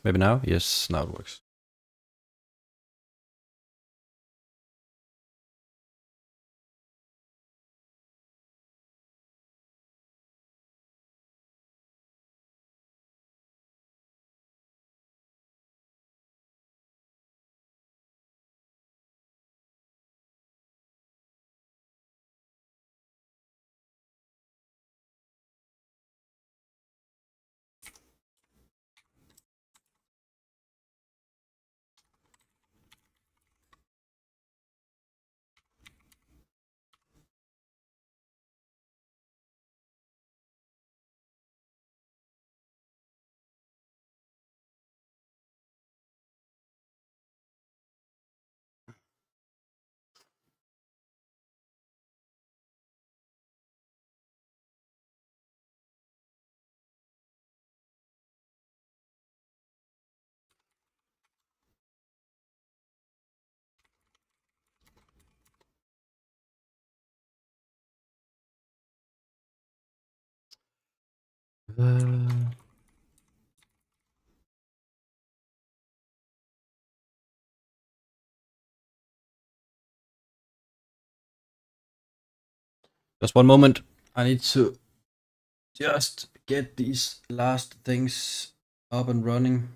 Maybe now? Yes, now it works. Just one moment. I need to just get these last things up and running.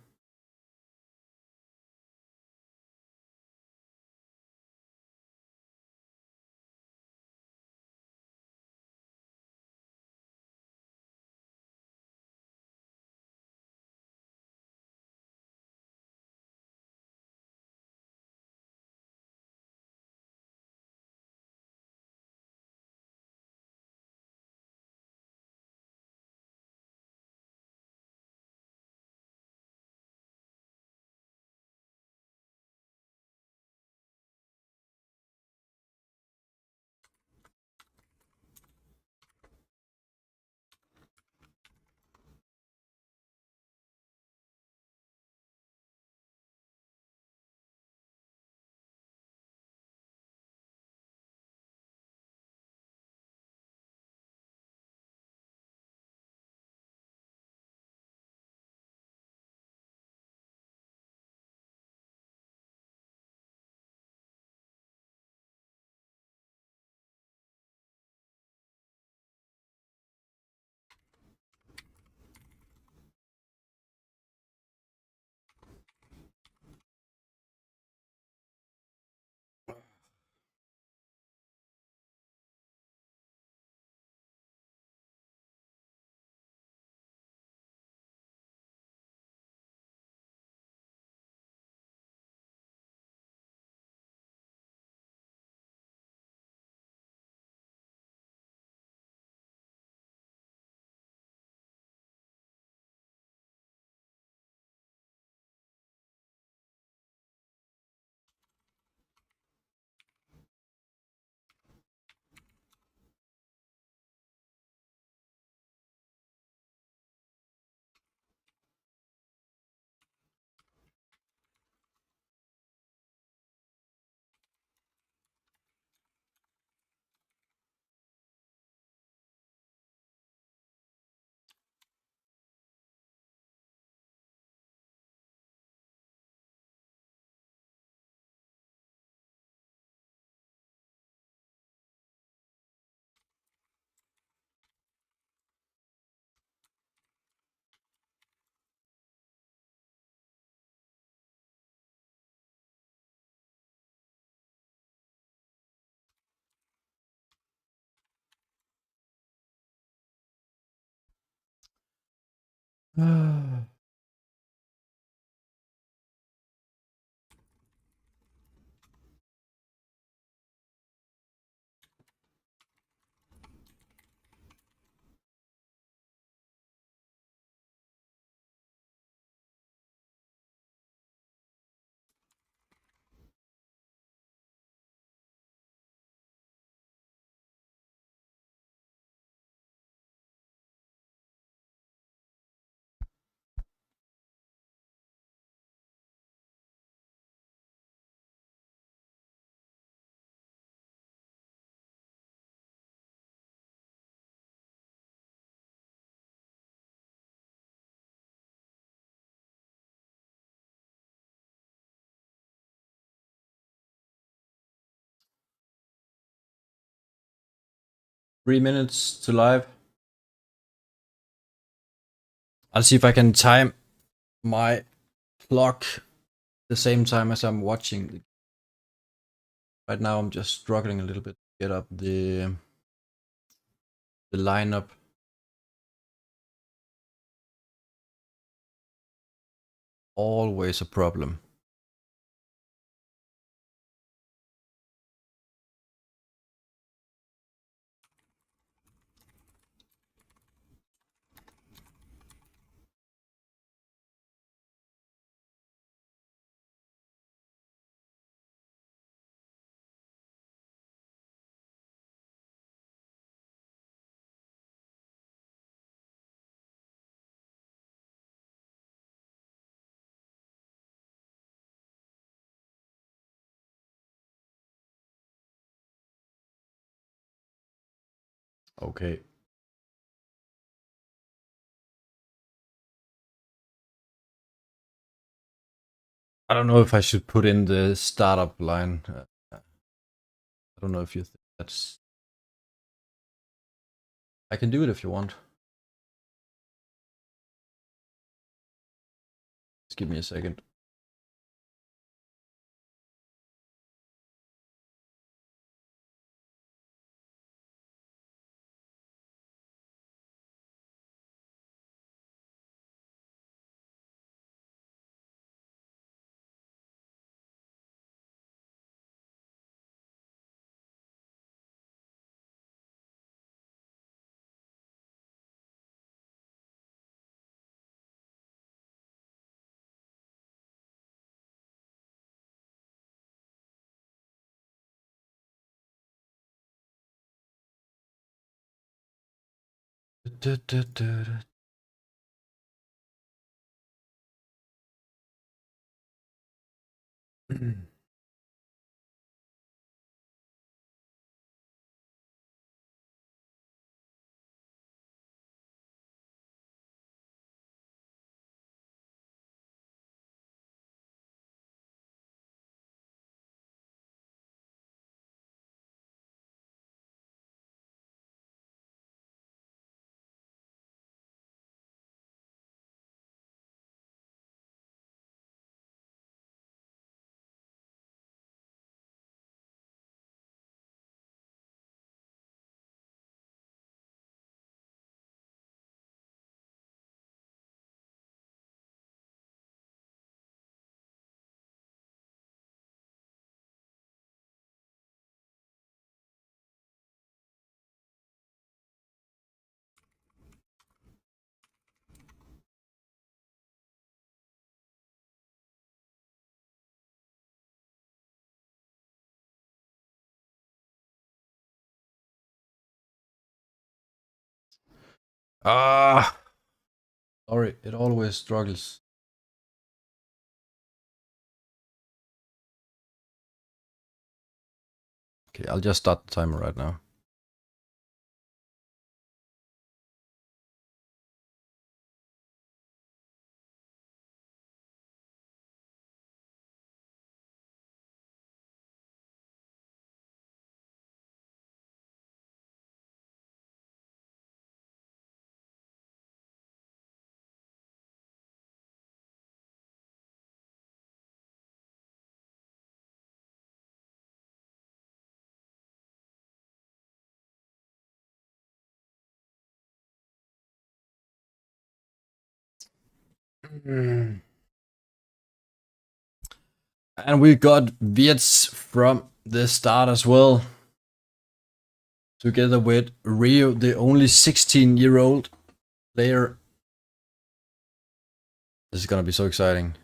3 minutes to live. I'll see if I can time my clock the same time as I'm watching. Right now I'm just struggling a little bit to get up the lineup. Always a problem. Okay. I don't know if I should put in the startup line. I don't know if you think that's... I can do it if you want. Just give me a second. Ah, sorry, it always struggles. Okay, I'll just start the timer right now. And we got Wirtz from the start as well. Together with Rio, the only 16-year-old player. This is gonna be so exciting.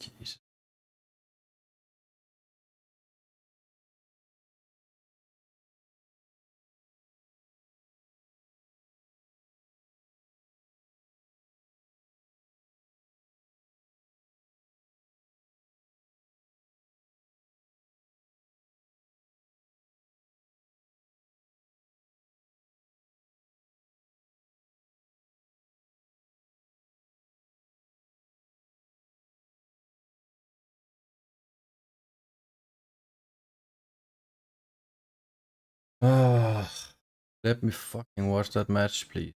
Jesus. Let me fucking watch that match, please.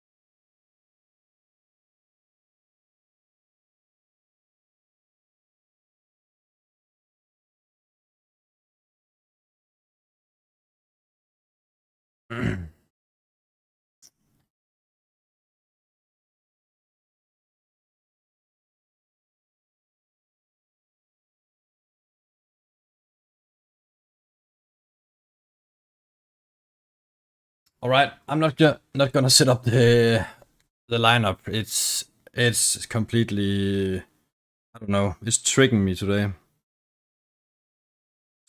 All right, I'm not gonna set up the lineup. It's completely, I don't know. It's tricking me today.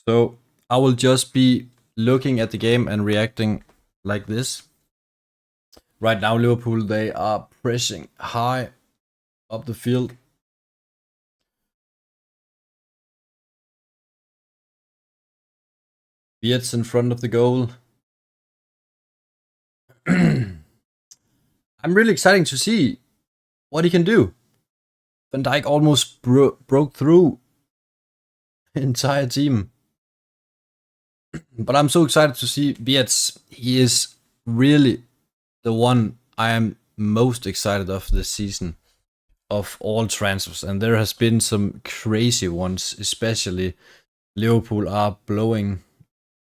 So I will just be looking at the game and reacting like this. Right now, Liverpool, they are pressing high up the field. Wirtz in front of the goal. I'm really excited to see what he can do. Van Dijk almost broke through the entire team. But I'm so excited to see Wirtz. He is really the one I am most excited of this season of all transfers. And there has been some crazy ones, especially Liverpool are blowing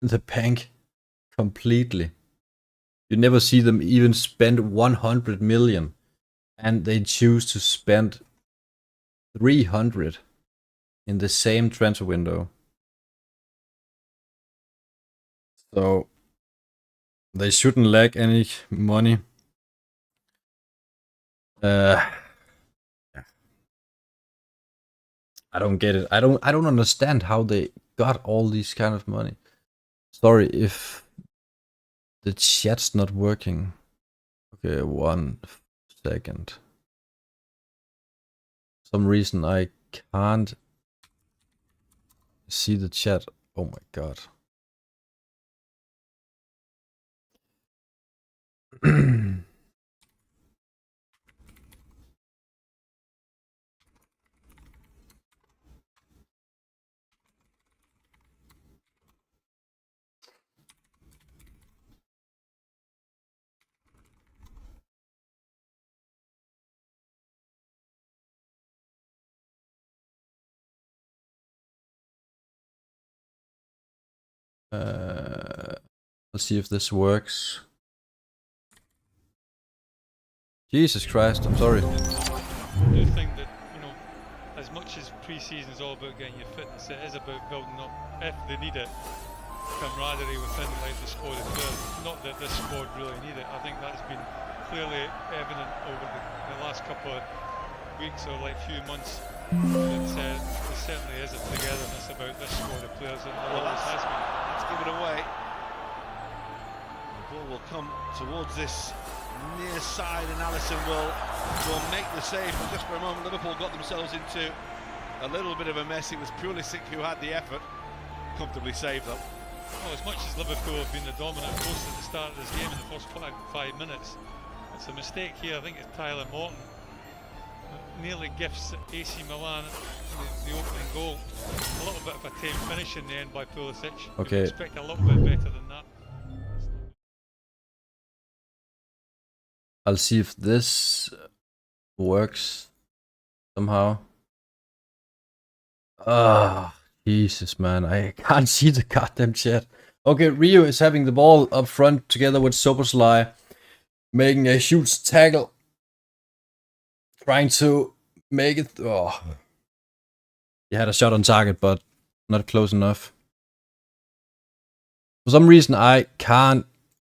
the bank completely. You never see them even spend 100 million, and they choose to spend 300 in the same transfer window. So they shouldn't lack any money. I don't get it. I don't understand how they got all these kind of money. Sorry if the chat's not working. Okay, 1 second. For some reason I can't see the chat. Oh my god. Let's see if this works. Jesus Christ, I'm sorry. I do think that, you know, as much as pre-season is all about getting your fitness, it is about building up, if they need it, camaraderie within like the squad as well. Not that this squad really need it. I think that's been clearly evident over the last couple of weeks or like few months. That there certainly is a togetherness about this squad of players, and there always has been. Let's give it away. The ball will come towards this near side, and Alisson will make the save. But just for a moment, Liverpool got themselves into a little bit of a mess. It was Pulisic who had the effort. Comfortably saved though. Well, as much as Liverpool have been the dominant force at the start of this game in the first 5 minutes, it's a mistake here. I think it's Tyler Morton. Nearly gifts AC Milan the opening goal. A little bit of a tame finish in the end by Pulisic. Okay. You'd expect a little bit better than that. I'll see if this works somehow. Ah, Jesus, man. I can't see the goddamn chat. Okay, Rio is having the ball up front together with Soboslai, making a huge tackle. Trying to make it. Oh. He had a shot on target, but not close enough. For some reason, I can't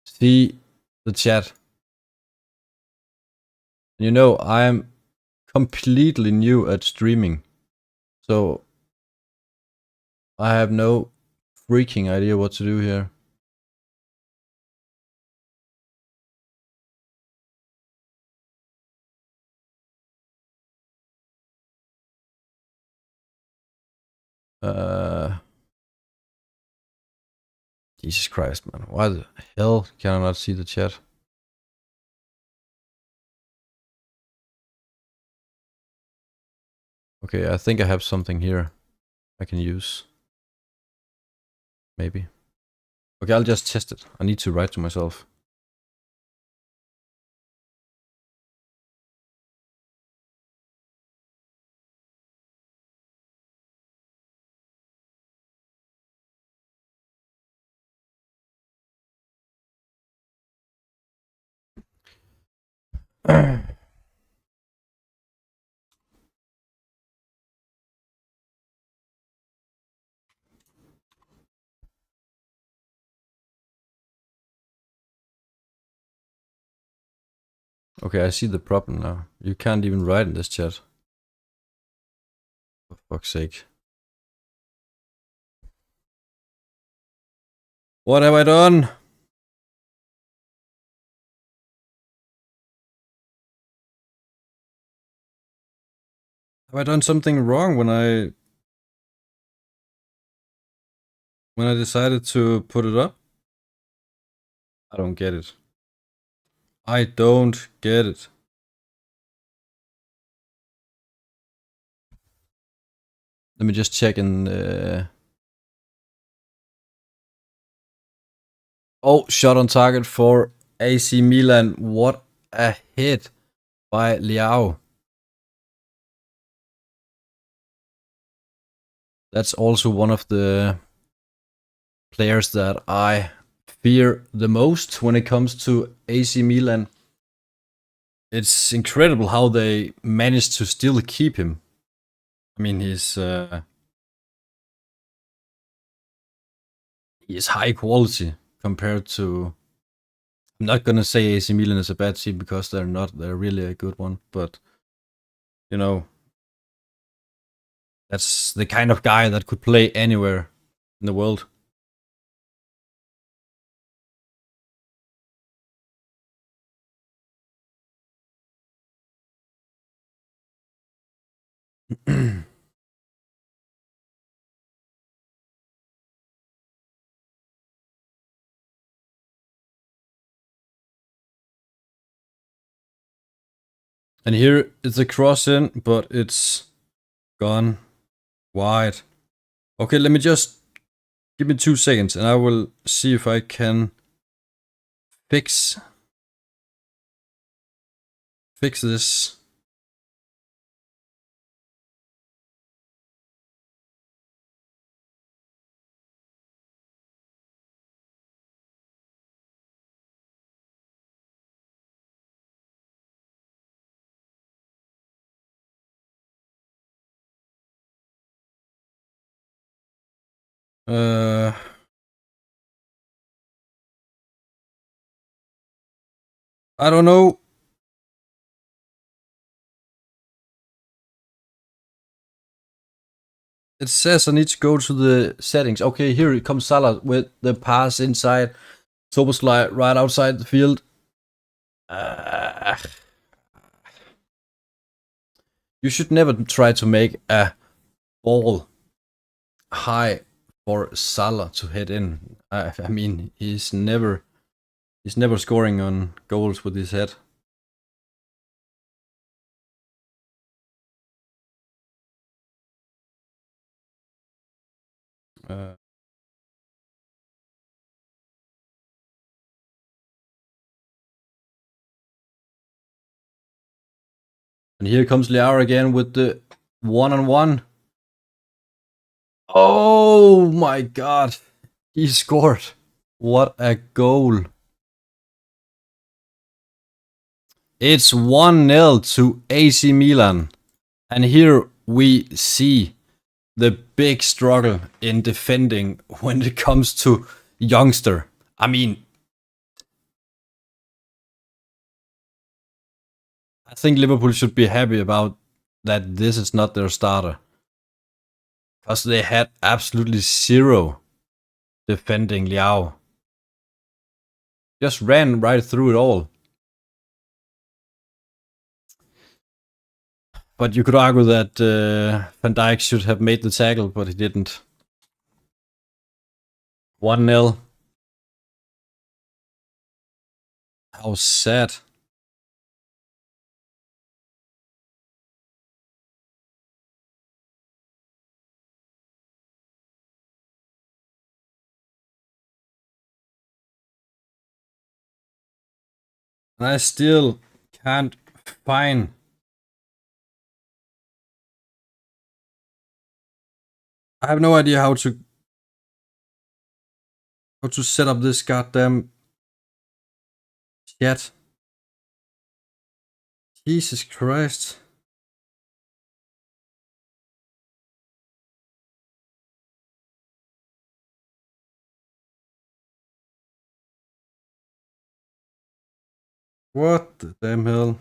see the chat. You know, I am completely new at streaming. So I have no freaking idea what to do here. Jesus Christ, man. Why the hell can I not see the chat? Okay, I think I have something here I can use. Maybe. Okay, I'll just test it. I need to write to myself. Okay, I see the problem now. You can't even write in this chat. For fuck's sake. What have I done? Have I done something wrong when I decided to put it up? I don't get it. I don't get it. Let me just check in. Oh, shot on target for AC Milan. What a hit by Liao. That's also one of the players that I fear the most when it comes to AC Milan. It's incredible how they managed to still keep him. I mean, he's high quality compared to. I'm not gonna say AC Milan is a bad team because they're not. They're really a good one, but you know, that's the kind of guy that could play anywhere in the world. And here it's a cross in, but it's gone wide. Okay, let me just give me 2 seconds and I will see if I can fix this. I don't know. It says I need to go to the settings. Okay, here it comes Salah with the pass inside. Soboslai right outside the field. You should never try to make a ball high for Salah to head in. I mean, he's never scoring on goals with his head. And here comes Liao again with the one-on-one. Oh my god. He scored. What a goal. It's 1-0 to AC Milan. And here we see the big struggle in defending when it comes to youngster. I mean, I think Liverpool should be happy about that this is not their starter. Because they had absolutely zero defending Liao. Just ran right through it all. But you could argue that Van Dijk should have made the tackle, but he didn't. 1-0. How sad. And I still can't find I have no idea how to set up this goddamn chat. Jesus Christ. What the damn hell?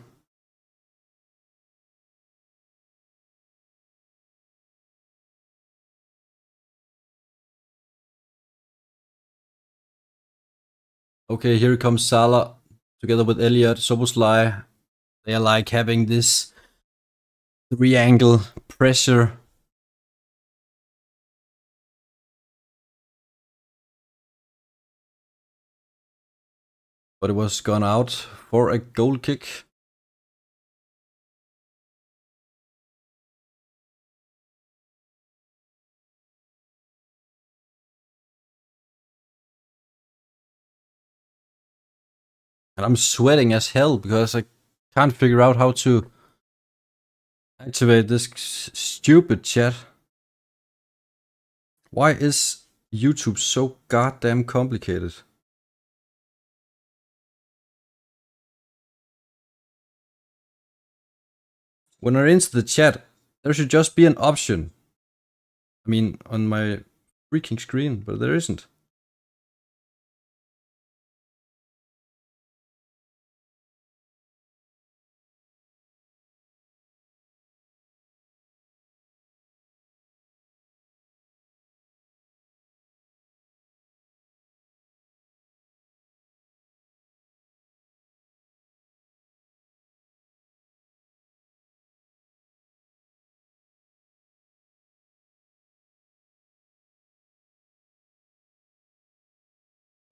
Okay, here comes Salah together with Elliot, Soboslai. They are like having this 3-angle pressure. But it was gone out for a goal kick. And I'm sweating as hell because I can't figure out how to activate this stupid chat. Why is YouTube so goddamn complicated? When I enter the chat, there should just be an option. I mean, on my freaking screen, but there isn't.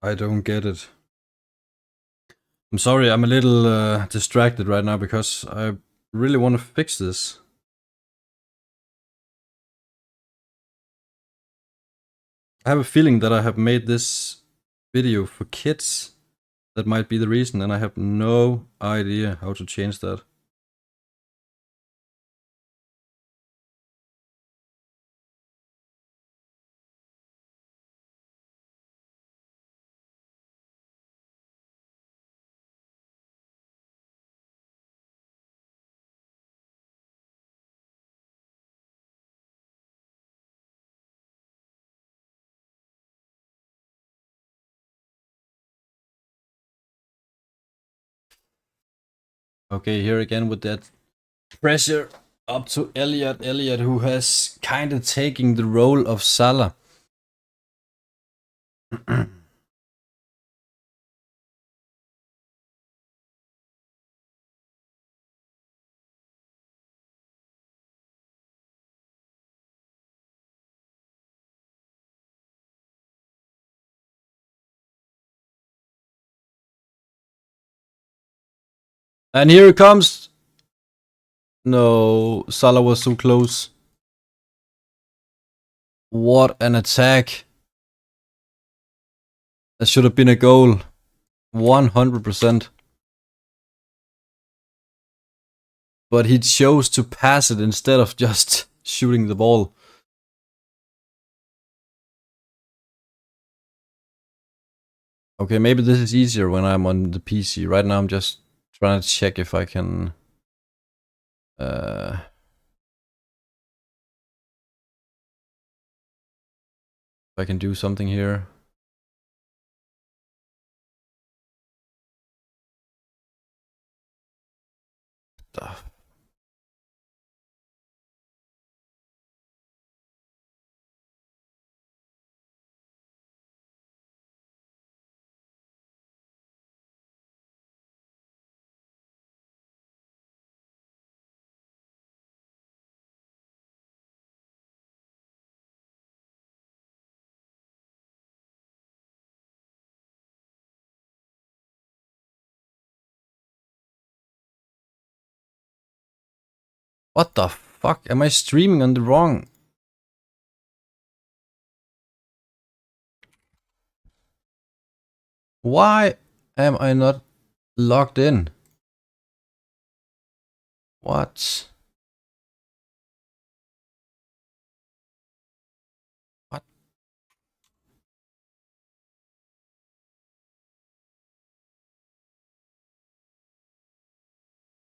I don't get it. I'm sorry, I'm a little distracted right now because I really want to fix this. I have a feeling that I have made this video for kids. That might be the reason, and I have no idea how to change that. Okay, here again with that pressure up to Elliot. Elliot, who has kind of taken the role of Salah. And here it comes. No, Salah was so close. What an attack. That should have been a goal. 100%. But he chose to pass it instead of just shooting the ball. Okay, maybe this is easier when I'm on the PC. Right now I'm just trying to check if I can... if I can do something here. Stuff. What the fuck? Am I streaming on the wrong? Why am I not logged in? What? What?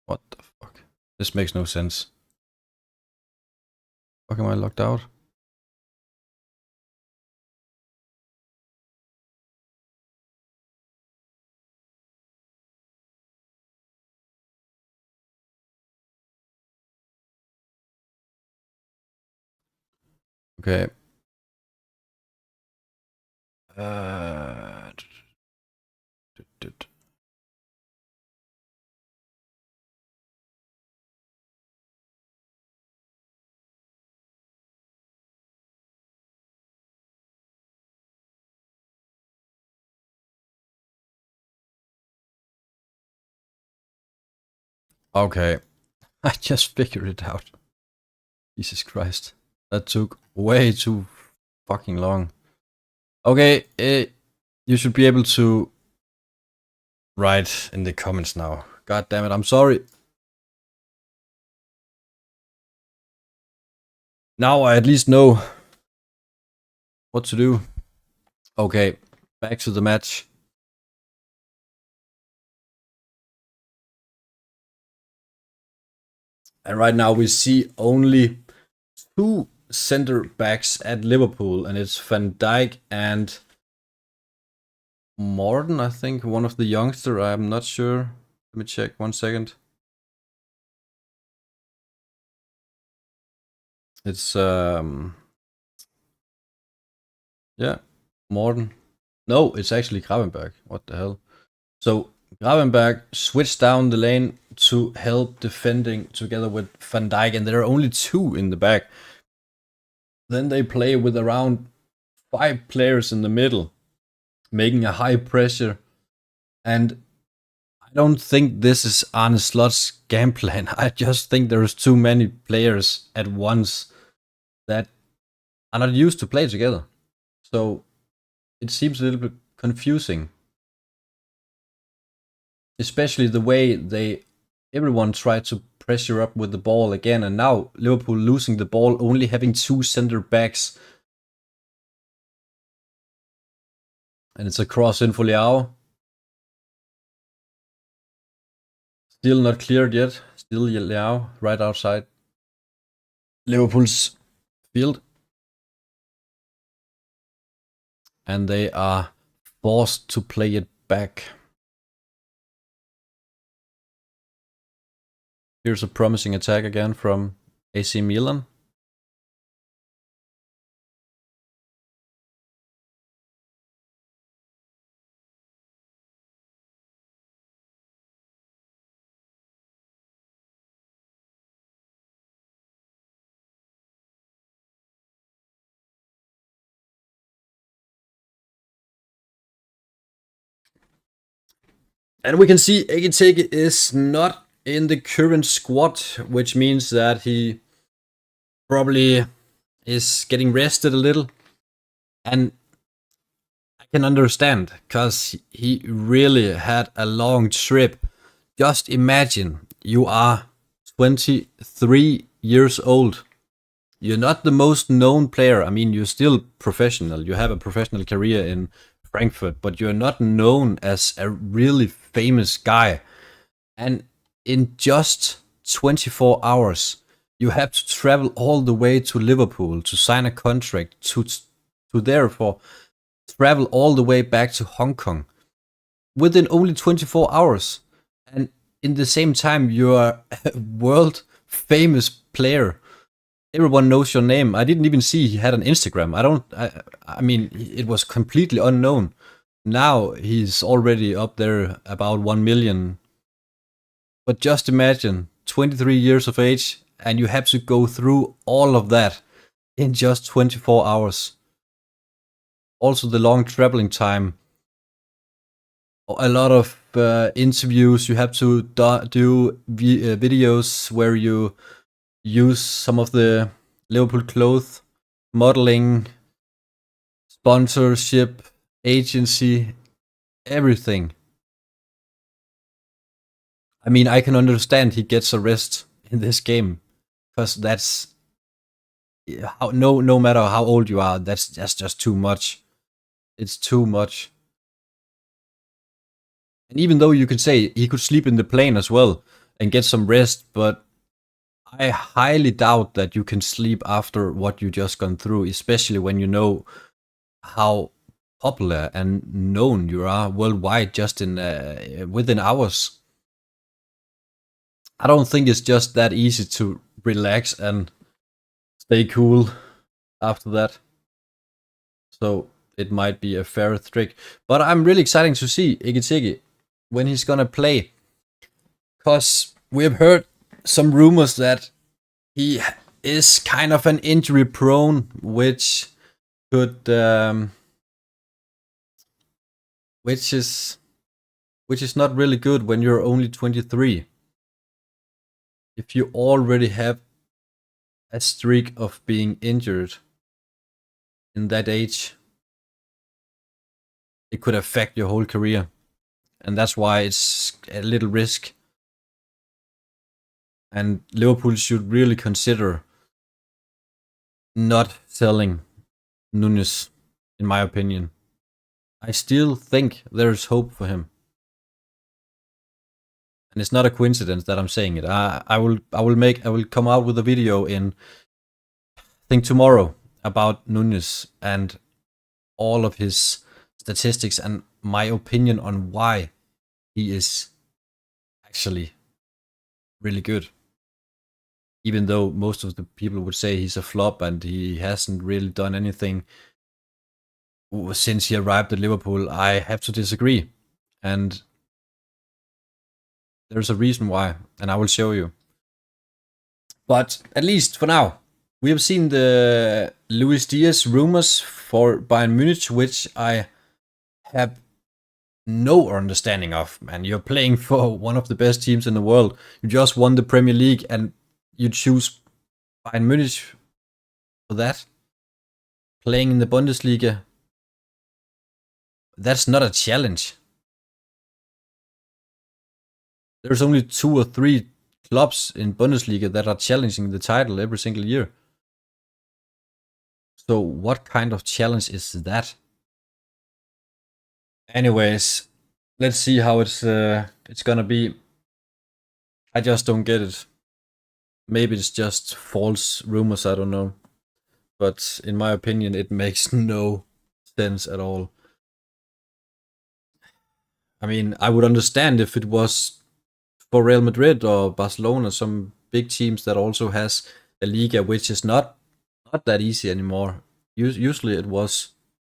What the fuck? This makes no sense. Fuck, am I logged out? Okay. Okay. I just figured it out. Jesus Christ. That took way too fucking long. Okay, you should be able to write in the comments now. God damn it, I'm sorry. Now I at least know what to do. Okay, back to the match. And right now we see only 2 center backs at Liverpool, and it's Van Dijk and Morton, I think, one of the youngster. I'm not sure. Let me check 1 second. It's yeah, Morton. No, it's actually Gravenberg. What the hell? So Gravenberg switched down the lane to help defending together with Van Dijk, and there are only 2 in the back. Then they play with around 5 players in the middle, making a high pressure. And I don't think this is Arne Slot's game plan. I just think there's too many players at once that are not used to play together. So it seems a little bit confusing. Especially the way everyone tried to pressure up with the ball again, and now Liverpool losing the ball, only having 2 center backs. And it's a cross in for Leao. Still not cleared yet. Still Leao right outside Liverpool's field. And they are forced to play it back. Here's a promising attack again from AC Milan. And we can see Ekitike is not in the current squad, which means that he probably is getting rested a little. And I can understand, because he really had a long trip. Just imagine, you are 23 years old. You're not the most known player. I mean, you're still professional. You have a professional career in Frankfurt, but you're not known as a really famous guy. And in just 24 hours, you have to travel all the way to Liverpool to sign a contract, to therefore travel all the way back to Hong Kong within only 24 hours. And in the same time, you're a world famous player. Everyone knows your name. I didn't even see he had an Instagram. I mean, it was completely unknown. Now he's already up there about 1 million. But just imagine, 23 years of age, and you have to go through all of that in just 24 hours. Also the long traveling time. A lot of interviews. You have to do videos where you use some of the Liverpool clothes, modeling, sponsorship, agency, everything. I mean, I can understand he gets a rest in this game, because that's no matter how old you are, that's just too much. It's too much. And even though you could say he could sleep in the plane as well and get some rest, but I highly doubt that you can sleep after what you just gone through, especially when you know how popular and known you are worldwide just in within hours. I don't think it's just that easy to relax and stay cool after that. So it might be a fair trick. But I'm really excited to see Ekitike when he's gonna play. Because we have heard some rumors that he is kind of an injury prone, which could which is not really good when you're only 23. If you already have a streak of being injured in that age, it could affect your whole career. And that's why it's a little risk. And Liverpool should really consider not selling Núñez, in my opinion. I still think there's hope for him. And it's not a coincidence that I'm saying it. I will come out with a video in, I think, tomorrow about Núñez and all of his statistics and my opinion on why he is actually really good. Even though most of the people would say he's a flop and he hasn't really done anything since he arrived at Liverpool, I have to disagree. And there's a reason why, and I will show you. But at least for now, we have seen the Luis Díaz rumors for Bayern Munich, which I have no understanding of. Man, you're playing for one of the best teams in the world. You just won the Premier League and you choose Bayern Munich for that. Playing in the Bundesliga. That's not a challenge. There's only 2 or 3 clubs in Bundesliga that are challenging the title every single year. So what kind of challenge is that? Anyways, let's see how it's gonna be. I just don't get it. Maybe it's just false rumors, I don't know. But in my opinion, it makes no sense at all. I mean, I would understand if it was for Real Madrid or Barcelona, some big teams that also has a Liga, which is not that easy anymore. Usually it was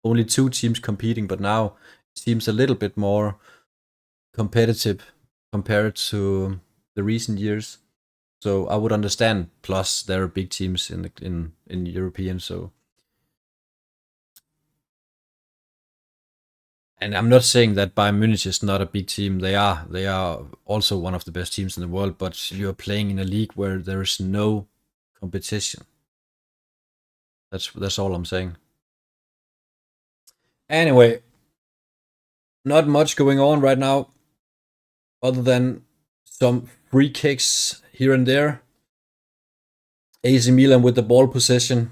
only 2 teams competing, but now it seems a little bit more competitive compared to the recent years. So I would understand. Plus, there are big teams in European. So, and I'm not saying that Bayern Munich is not a big team. They are also one of the best teams in the world. But you're playing in a league where there is no competition. That's all I'm saying. Anyway, not much going on right now, other than some free kicks here and there. AC Milan with the ball possession,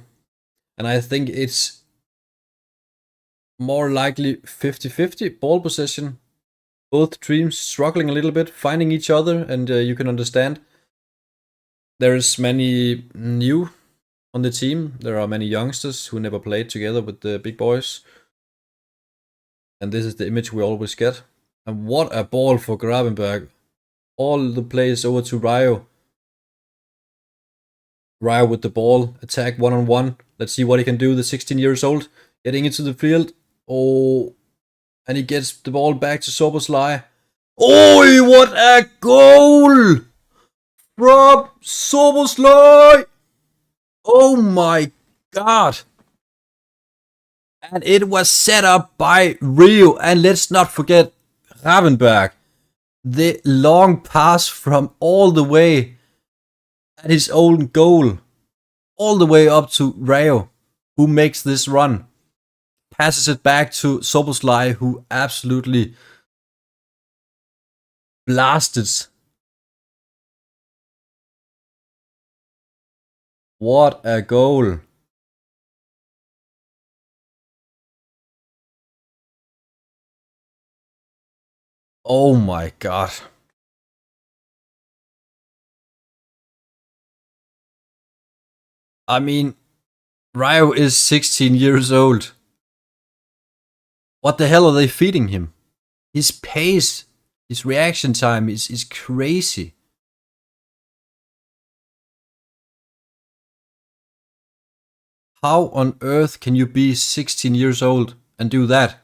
and I think it's more likely 50-50 ball possession. Both teams struggling a little bit, finding each other, and you can understand. There's many new on the team. There are many youngsters who never played together with the big boys. And this is the image we always get. And what a ball for Gravenberg. All the plays over to Rayo. Rayo with the ball. Attack 1-on-1. Let's see what he can do. The 16 years old. Getting into the field. Oh. And he gets the ball back to Szoboszlai. Oh, what a goal! From Szoboszlai! Oh my god! And it was set up by Rio. And let's not forget Gravenberg. The long pass from all the way. at his own goal, all the way up to Rio, who makes this run. Passes it back to Szoboszlai, who absolutely blasted. What a goal. Oh my god. I mean, Rio is 16 years old. What the hell are they feeding him? His pace, his reaction time is crazy. How on earth can you be 16 years old and do that?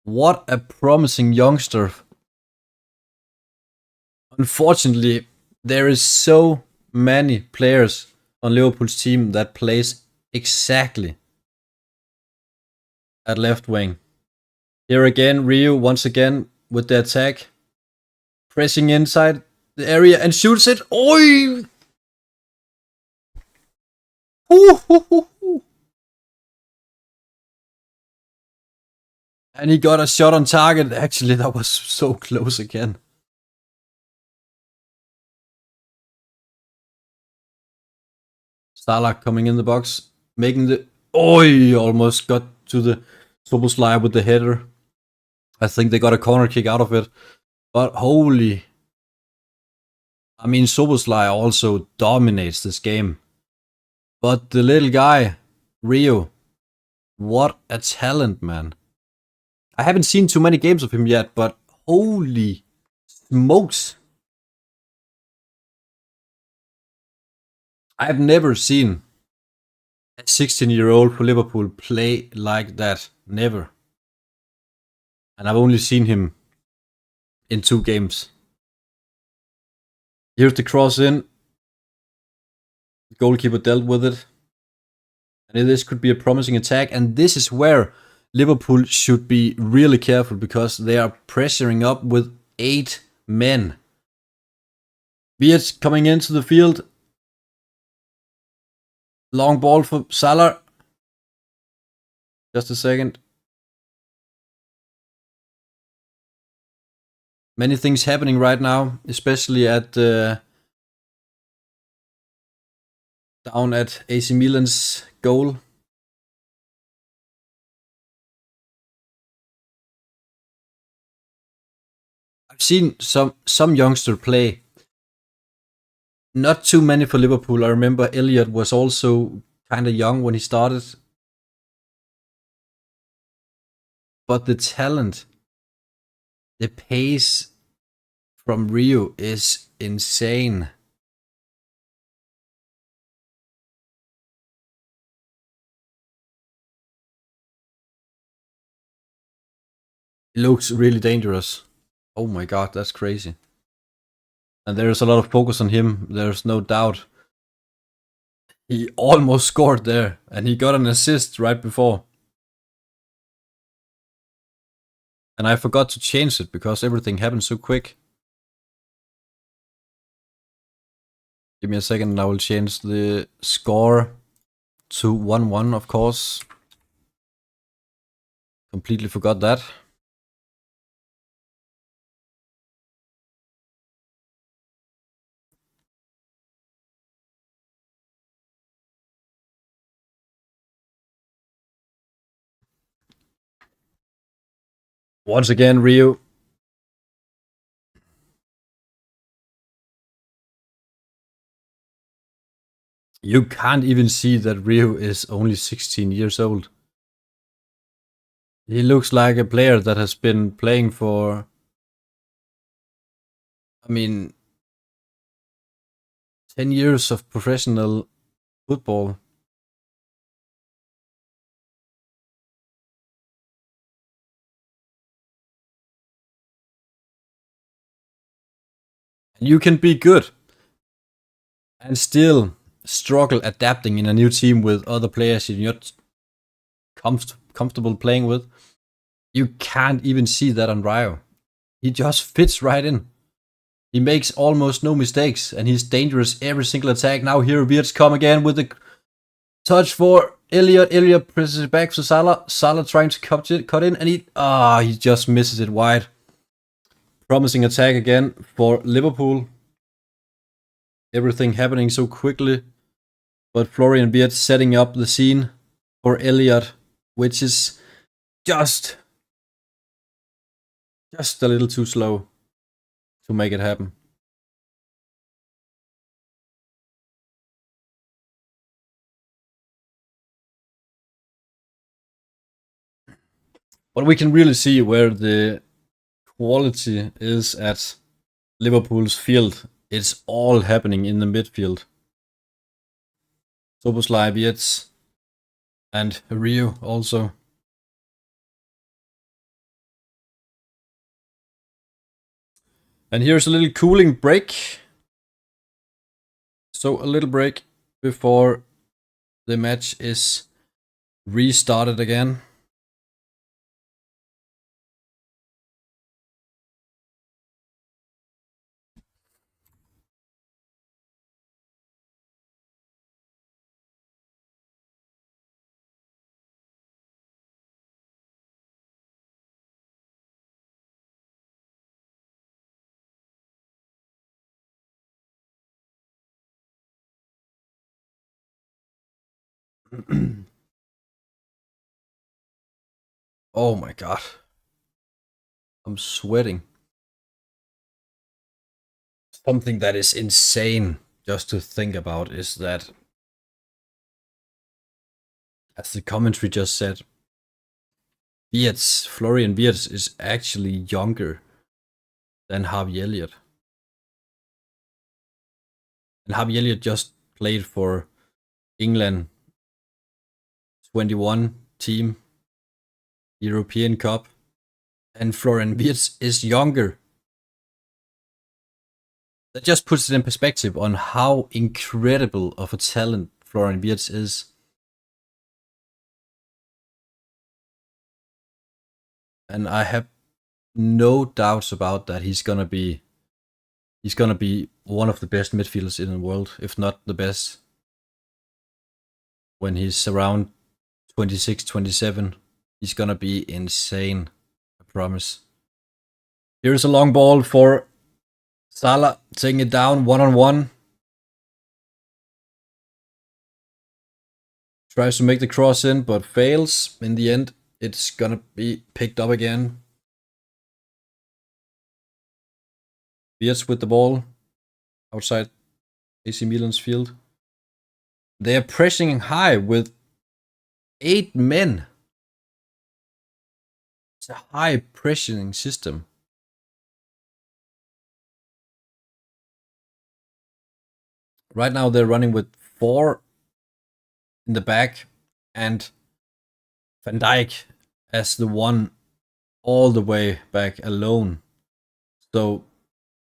What a promising youngster. Unfortunately, there is so many players on Liverpool's team that plays exactly at left wing. Here again, Rio once again with the attack, pressing inside the area and shoots it. Oi! And he got a shot on target. Actually, that was so close again. Salah coming in the box, making the... Oh, he almost got to the Szoboszlai with the header. I think they got a corner kick out of it. But holy... I mean, Szoboszlai also dominates this game. But the little guy, Rio, what a talent, man. I haven't seen too many games of him yet, but holy smokes. I've never seen a 16-year-old for Liverpool play like that. Never. And I've only seen him in 2 games. Here's the cross in. The goalkeeper dealt with it. And this could be a promising attack. And this is where Liverpool should be really careful, because they are pressuring up with 8 men. Wirtz coming into the field. Long ball for Salah. Just a second. Many things happening right now, especially at down at AC Milan's goal. I've seen some youngster play. Not too many for Liverpool. I remember Elliott was also kind of young when he started. But the talent, the pace from Rio is insane. It looks really dangerous. Oh my god, that's crazy. And there's a lot of focus on him, there's no doubt. He almost scored there, and he got an assist right before. And I forgot to change it because everything happened so quick. Give me a second and I will change the score to 1-1, of course. Completely forgot that. Once again, Rio. You can't even see that Rio is only 16 years old. He looks like a player that has been playing for, I mean, 10 years of professional football. You can be good and still struggle adapting in a new team with other players you're not comfortable playing with. You can't even see that on Rio. He just fits right in. He makes almost no mistakes, and he's dangerous every single attack. Now here Wirtz come again with the touch for Elliott. Elliott presses it back to Salah. Salah trying to cut in, and he just misses it wide. Promising attack again for Liverpool. Everything happening so quickly, but Florian Wirtz setting up the scene for Elliott, which is just a little too slow to make it happen. But we can really see where the quality is at Liverpool's field. It's all happening in the midfield. Szoboszlai, Wirtz, and Rio also. And here's a little cooling break. So a little break before the match is restarted again. Oh my god. I'm sweating. Something that is insane just to think about is that, as the commentary just said, Florian Wirtz is actually younger than Harvey Elliott. And Harvey Elliott just played for England 21 team, European Cup, and Florian Wirtz is younger. That just puts it in perspective on how incredible of a talent Florian Wirtz is. And I have no doubts about that he's gonna be one of the best midfielders in the world, if not the best. When he's around 26, 27, he's gonna be insane, I promise. Here's a long ball for Salah, taking it down one-on-one. Tries to make the cross in, but fails. In the end, it's gonna be picked up again. Wirtz with the ball outside AC Milan's field. They are pressing high with 8 men. It's a high pressuring system. Right now they're running with 4 in the back and Van Dijk as the one all the way back alone. So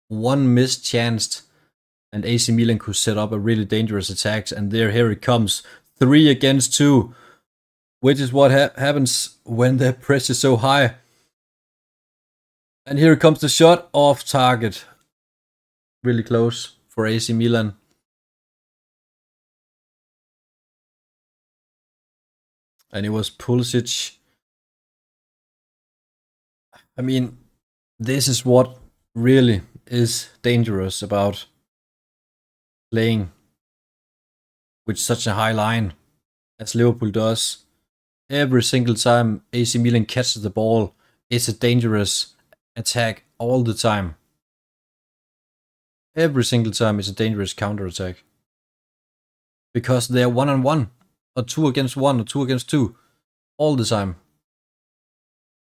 one missed chance and AC Milan could set up a really dangerous attack, and here it comes. 3 against 2, which is what happens when the press is so high. And here comes the shot off target. Really close for AC Milan. And it was Pulisic. I mean, this is what really is dangerous about playing with such a high line as Liverpool does. Every single time AC Milan catches the ball, it's a dangerous attack all the time. Every single time it's a dangerous counter-attack. Because they're 1-on-1, or 2 against 1, or 2 against 2, all the time.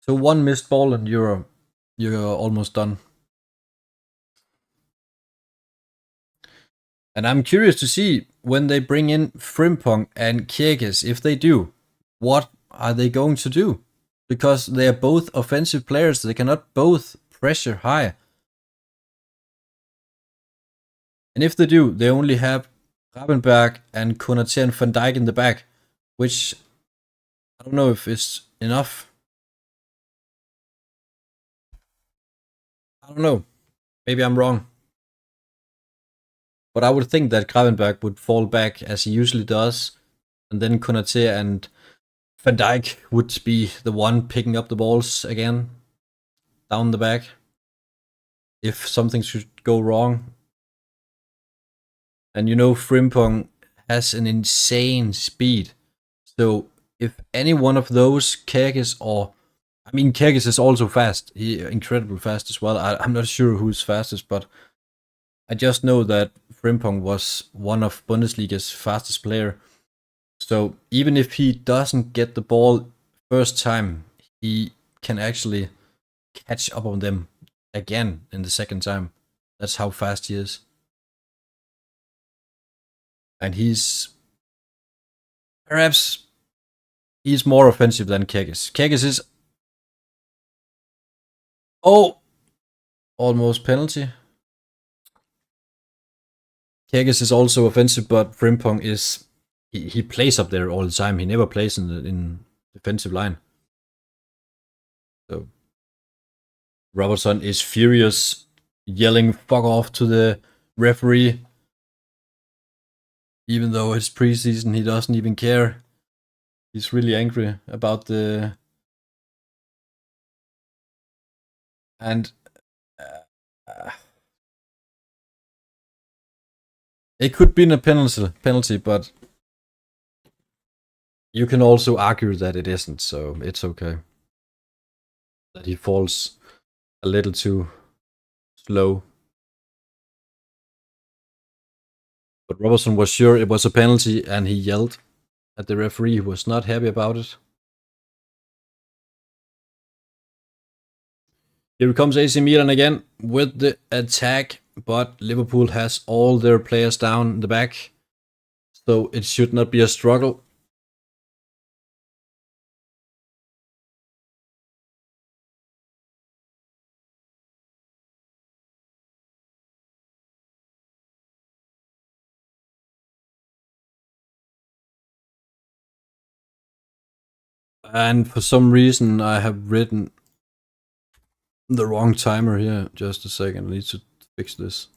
So one missed ball and you're almost done. And I'm curious to see when they bring in Frimpong and Kyrgios, if they do, what are they going to do? Because they are both offensive players, they cannot both pressure high. And if they do, they only have Gravenberch and Konaté and Van Dijk in the back, which I don't know if it's enough. I don't know. Maybe I'm wrong. But I would think that Gravenberch would fall back as he usually does. And then Konate and Van Dijk would be the one picking up the balls again. Down the back. If something should go wrong. And you know Frimpong has an insane speed. So if any one of those, Kyrgyz or... I mean, Kyrgyz is also fast. He incredibly fast as well. I'm not sure who's fastest, but I just know that Frimpong was one of Bundesliga's fastest player. So even if he doesn't get the ball first time, he can actually catch up on them again in the second time. That's how fast he is. And he's perhaps he's more offensive than Kyrgyz. Kyrgyz is almost penalty. Kyrgyz is also offensive, but Frimpong is he plays up there all the time. He never plays in the defensive line. So Robertson is furious, yelling "fuck off" to the referee. Even though it's pre-season, he doesn't even care. He's really angry about the... And... it could be a penalty, but... you can also argue that it isn't, so it's okay. That he falls a little too slow. But Robertson was sure it was a penalty and he yelled at the referee. He was not happy about it. Here comes AC Milan again with the attack, but Liverpool has all their players down in the back, so it should not be a struggle. And for some reason I have written the wrong timer here. Just a second, I need to fix this.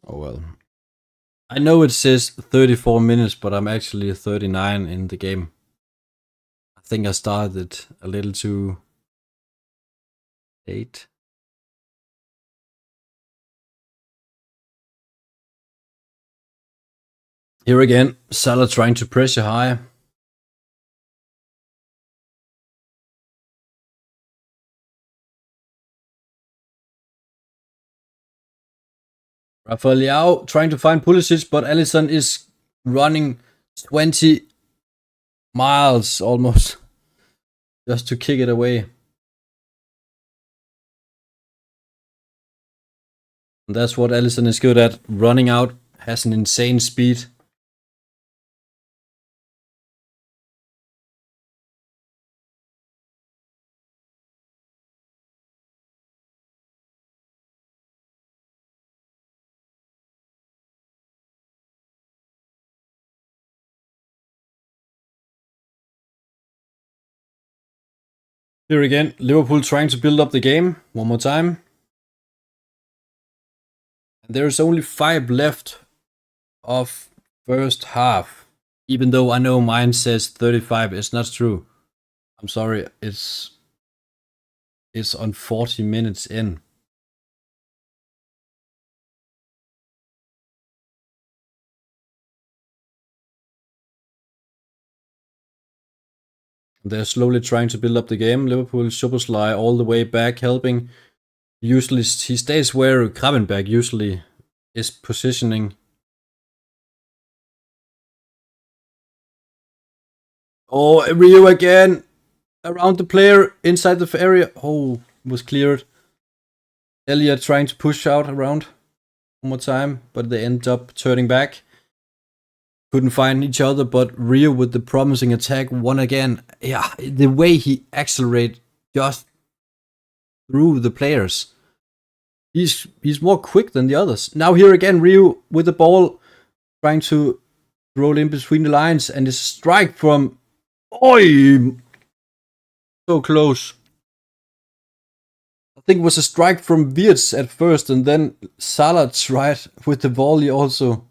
Oh well. I know it says 34 minutes, but I'm actually 39 in the game. I think I started a little too late. Here again, Salah trying to pressure high. Rafael Leao trying to find Pulisic, but Alisson is running 20 miles almost just to kick it away. And that's what Alisson is good at, running out, has an insane speed. Here again, Liverpool trying to build up the game one more time. And there's only 5 left of first half. Even though I know mine says 35, it's not true. I'm sorry, it's on 40 minutes in. They're slowly trying to build up the game. Liverpool, Szoboszlai all the way back helping. Usually he stays where Gravenberch usually is positioning. Oh, Rio again! Around the player, inside the area. Oh, was cleared. Elliott trying to push out around one more time, but they end up turning back. couldn't find each other, but Rio with the promising attack won again. Yeah, the way he accelerated just through the players. He's more quick than the others. Now here again, Rio with the ball, trying to roll in between the lines, and it's a strike from... Oi! So close. I think it was a strike from Wirtz at first, and then Salah tried with the volley also.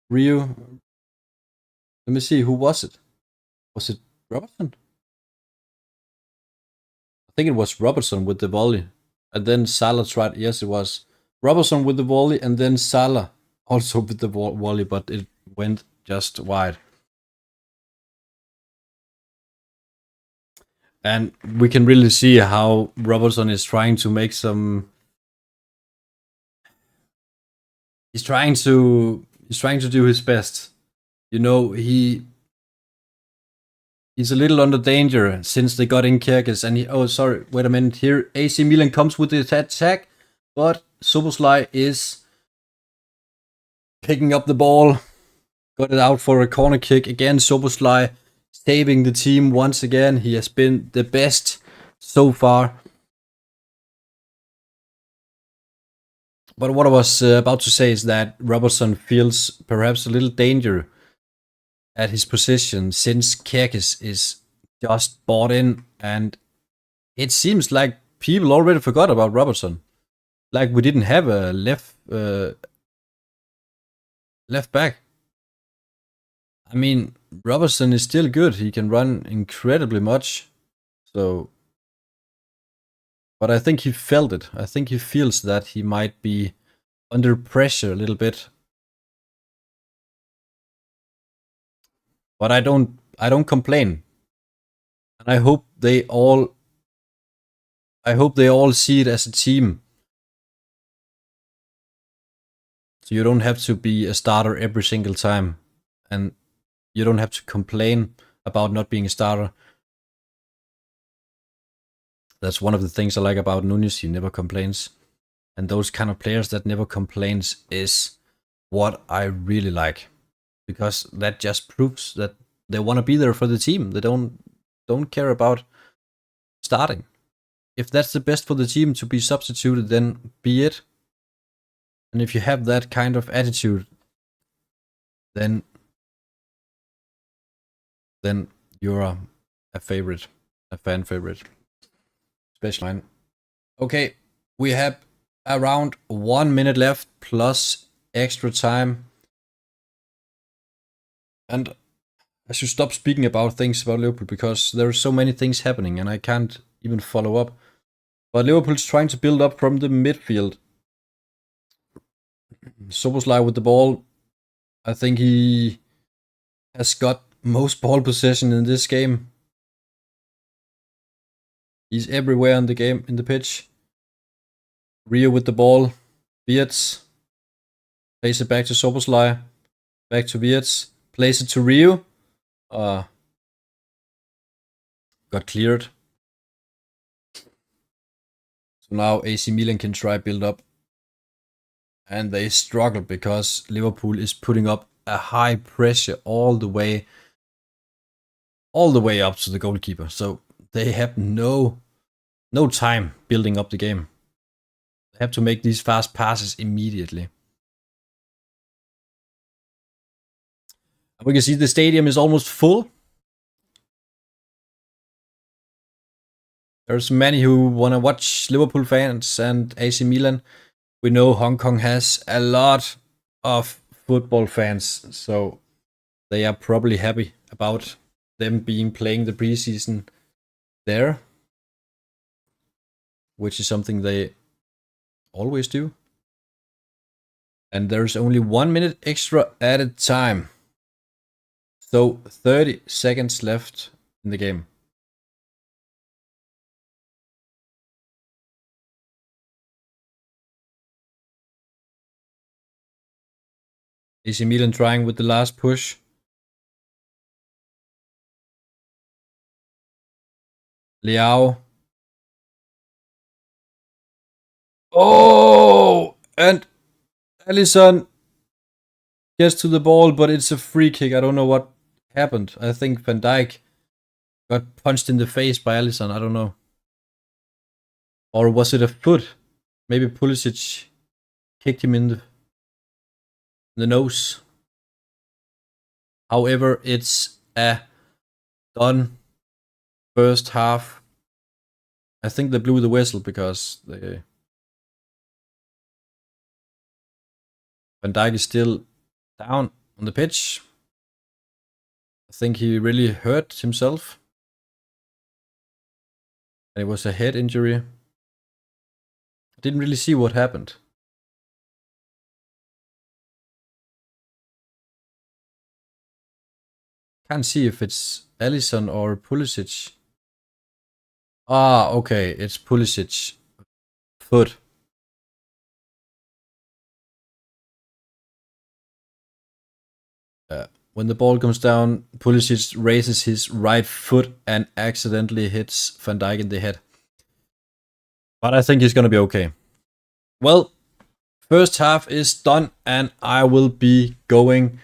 Rio. Let me see, who was it? Was it Robertson? I think it was Robertson with the volley. And then Salah tried. Yes, it was Robertson with the volley, and then Salah also with the volley, but it went just wide. And we can really see how Robertson is trying to make some... He's trying to do his best. You know, he's a little under danger since they got in Kyrgyz, and oh, sorry, wait a minute. Here, AC Milan comes with the attack, but Szoboszlai is picking up the ball, got it out for a corner kick. Again, Szoboszlai saving the team once again. He has been the best so far. But what I was about to say is that Robertson feels perhaps a little danger at his position since Kyrgyz is just bought in, and it seems like people already forgot about Robertson. Like we didn't have a left back. I mean, Robertson is still good. He can run incredibly much. So, but I think he felt it. I think he feels that he might be under pressure a little bit. But I don't complain. And I hope they all see it as a team. So you don't have to be a starter every single time. And you don't have to complain about not being a starter. That's one of the things I like about Núñez. He never complains. And those kind of players that never complains is what I really like. Because that just proves that they want to be there for the team. They don't care about starting. If that's the best for the team to be substituted, then be it. And if you have that kind of attitude, then you're a fan favorite. Especially mine. Okay, we have around 1 minute left plus extra time. And I should stop speaking about things about Liverpool because there are so many things happening and I can't even follow up. But Liverpool's trying to build up from the midfield. Szoboszlai with the ball. I think he has got most ball possession in this game. He's everywhere in the game, in the pitch. Rio with the ball. Wirtz. Plays it back to Szoboszlai. Back to Wirtz. Plays it to Rio. Got cleared. So now AC Milan can try build up. And they struggle because Liverpool is putting up a high pressure all the way up to the goalkeeper. So they have no time building up the game. They have to make these fast passes immediately. We can see the stadium is almost full. There's many who want to watch Liverpool fans and AC Milan. We know Hong Kong has a lot of football fans, so they are probably happy about them playing the preseason there, which is something they always do. And there's only 1 minute extra added time. So 30 seconds left in the game. AC Milan trying with the last push. Liao. Oh! And Alisson gets to the ball, but it's a free kick. I don't know what happened. I think Van Dijk got punched in the face by Alisson. I don't know. Or was it a foot? Maybe Pulisic kicked him in the nose. However, it's a done first half. I think they blew the whistle because Van Dijk is still down on the pitch. I think he really hurt himself. And it was a head injury. I didn't really see what happened. Can't see if it's Alisson or Pulisic. Ah, okay, it's Pulisic. Foot. When the ball comes down, Pulisic raises his right foot and accidentally hits Van Dijk in the head. But I think he's gonna be okay. Well, first half is done and I will be going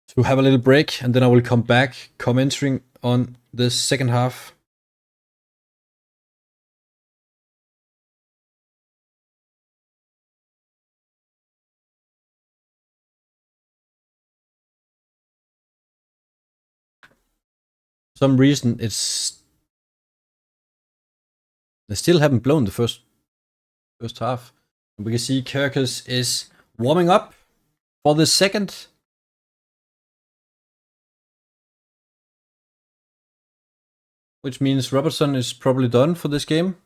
to have a little break and then I will come back commenting on the second half. For some reason they still haven't blown the first half. We can see Kirkus is warming up for the second. Which means Robertson is probably done for this game.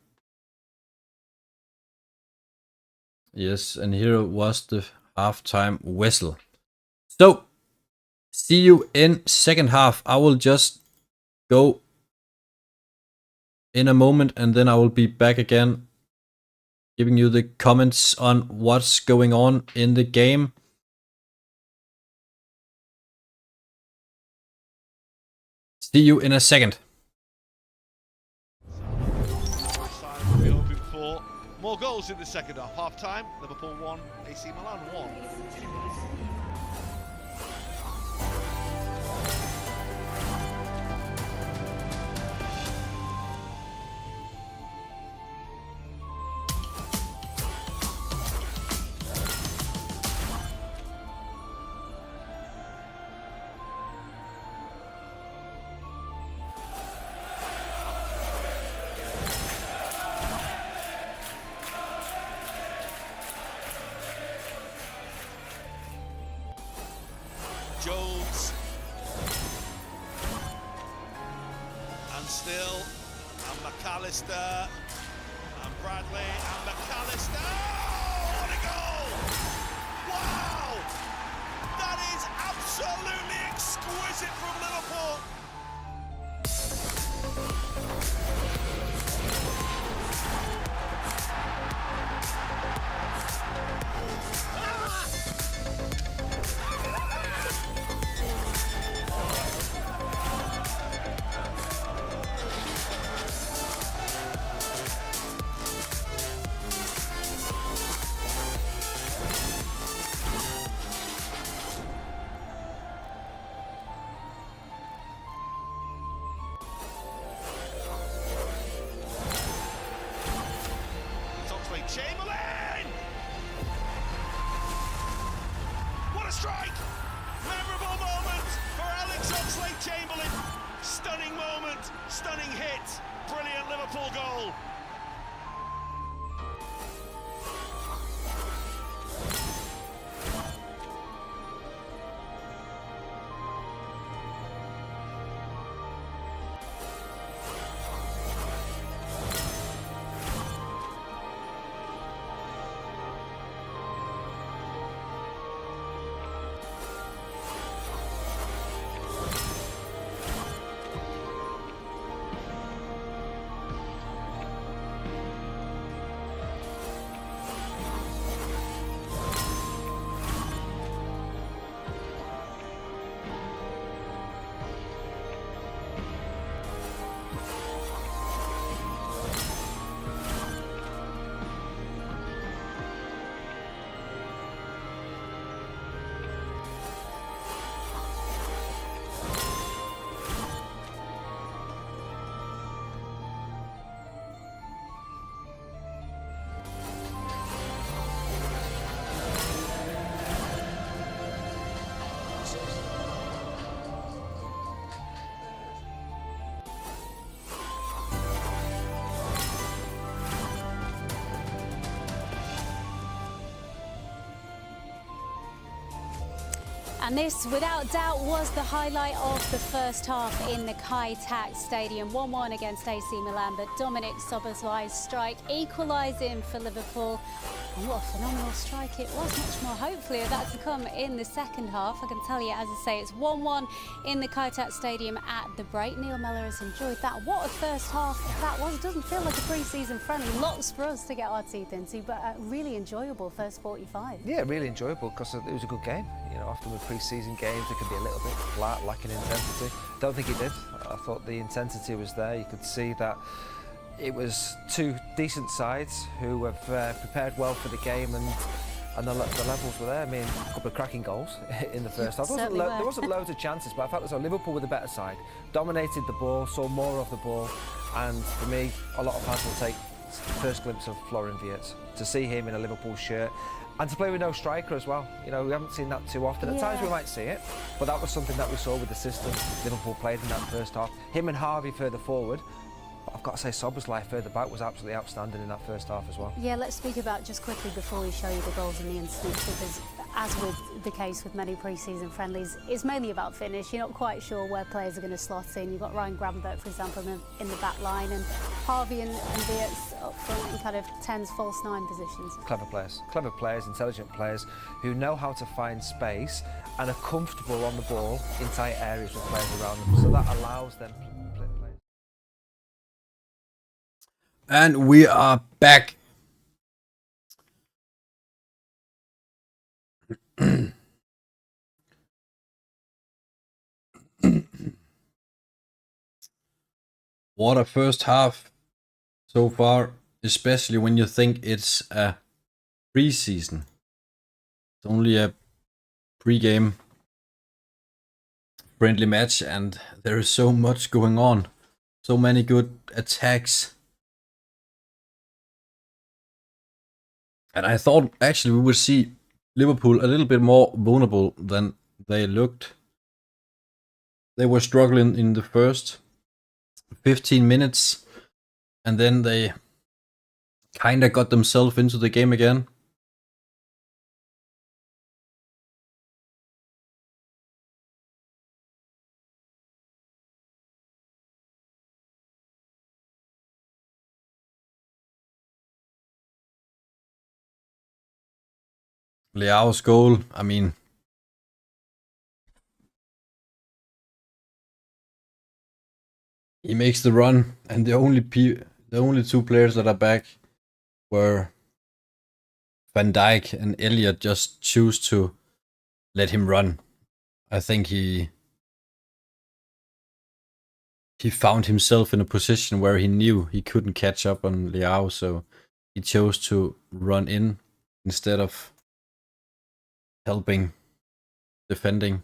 Yes, and here was the halftime whistle. So, see you in second half. I will just go in a moment and then I will be back again giving you the comments on what's going on in the game. See you in a second. We're hoping for more goals in the second half. Half time, Liverpool 1, AC Milan 1. Jones and still and McAllister and Bradley and McAllister. Oh, what a goal! Wow! That is absolutely exquisite from Liverpool. Chamberlain! What a strike! Memorable moment for Alex Oxlade-Chamberlain. Stunning moment, stunning hit, brilliant Liverpool goal. And this, without doubt, was the highlight of the first half in the Kai-Tak Stadium. 1-1 against AC Milan, but Dominik Szoboszlai's strike equalising for Liverpool. And what a phenomenal strike it was. Much more, hopefully, of that to come in the second half. I can tell you, as I say, it's 1-1 in the Kai-Tak Stadium at the break. Neil Mellor has enjoyed that. What a first half that was. It doesn't feel like a pre-season friendly. Lots for us to get our teeth into, but a really enjoyable first 45. Yeah, really enjoyable because it was a good game. You know, often with pre-season games, it can be a little bit flat, lacking intensity. Don't think it did. I thought the intensity was there. You could see that it was two decent sides who have prepared well for the game, and the levels were there. I mean, a couple of cracking goals in the first half. There wasn't loads of chances, but I felt as though Liverpool were the better side, dominated the ball, saw more of the ball, and for me, a lot of fans will take first glimpse of Florian Wirtz, to see him in a Liverpool shirt and to play with no striker as well. You know, we haven't seen that too often. At times we might see it, but that was something that we saw with the system Liverpool played in that first half. Him and Harvey further forward, but I've got to say Szoboszlai further back was absolutely outstanding in that first half as well. Yeah, let's speak about, just quickly before we show you the goals and the incidents, because as with the case with many pre-season friendlies, it's mainly about finish. You're not quite sure where players are going to slot in. You've got Ryan Gravenberch, for example, in the back line, and Harvey and Wirtz up front in kind of 10s, false 9 positions. Clever players, intelligent players who know how to find space and are comfortable on the ball in tight areas with players around them. So that allows them to play. And we are back. What a first half so far, especially when you think it's a pre-season. It's only a pre-game friendly match, and there is so much going on. So many good attacks. And I thought actually we would see Liverpool a little bit more vulnerable than they looked. They were struggling in the first 15 minutes, and then they kind of got themselves into the game again. Leao's goal, I mean, he makes the run, and the only two players that are back were Van Dijk and Elliott. Just choose to let him run. I think he found himself in a position where he knew he couldn't catch up on Leao, so he chose to run in instead of helping defending.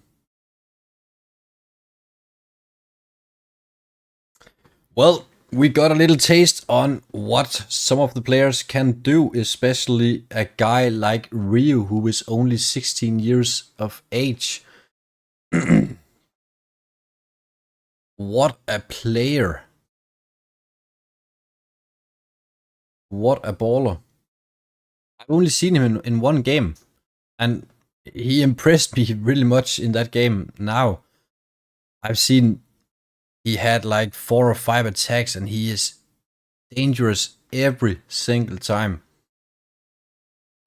Well, we got a little taste on what some of the players can do, especially a guy like Ryu, who is only 16 years of age. What a player. What a baller. I've only seen him in one game, and he impressed me really much in that game. Now, I've seen he had like 4 or 5 attacks, and he is dangerous every single time.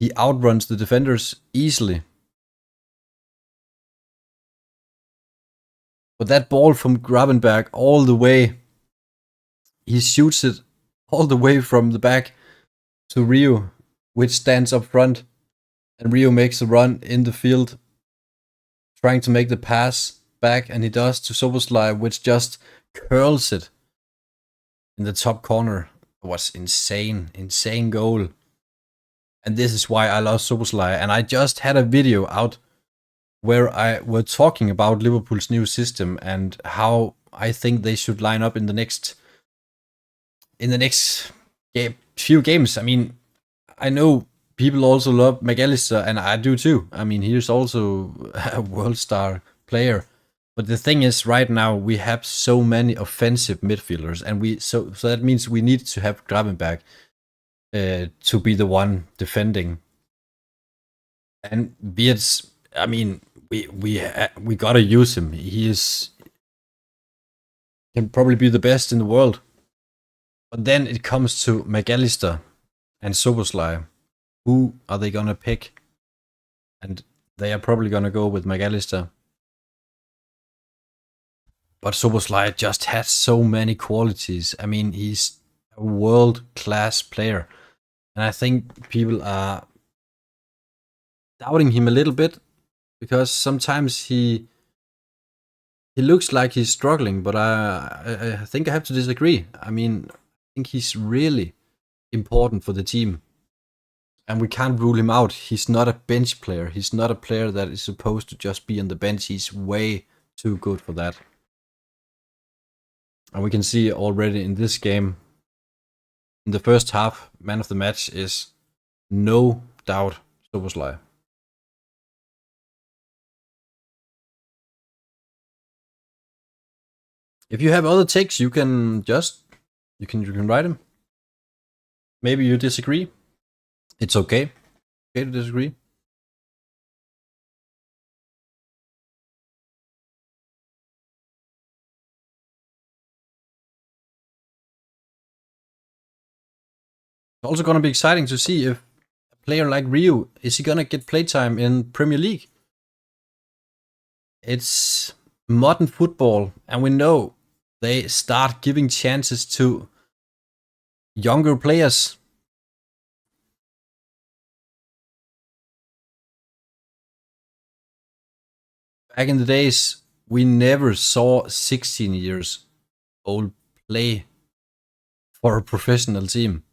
He outruns the defenders easily. But that ball from Gravenberch all the way, he shoots it all the way from the back to Ryu, which stands up front. And Ryu makes a run in the field, trying to make the pass back, and he does to Szoboszlai, which just curls it in the top corner. It was insane goal. And this is why I love Szoboszlai. And I just had a video out where I were talking about Liverpool's new system and how I think they should line up in the next few games. I mean, I know people also love McAllister, and I do too. I mean, he's also a world star player. But the thing is, right now we have so many offensive midfielders, and so that means we need to have Gravenberch to be the one defending. And Wirtz, I mean, we gotta use him. Can probably be the best in the world. But then it comes to McAllister and Szoboszlai. Who are they gonna pick? And they are probably gonna go with McAllister. But Szoboszlai just has so many qualities. I mean, he's a world-class player. And I think people are doubting him a little bit, because sometimes he looks like he's struggling, but I think I have to disagree. I mean, I think he's really important for the team. And we can't rule him out. He's not a bench player. He's not a player that is supposed to just be on the bench. He's way too good for that. And we can see already in this game, in the first half, man of the match is no doubt Szoboszlai. If you have other takes, you can write them. Maybe you disagree. It's okay. Okay to disagree. It's also gonna be exciting to see if a player like Rio, is he gonna get playtime in Premier League? It's modern football, and we know they start giving chances to younger players. Back in the days, we never saw 16 years old play for a professional team.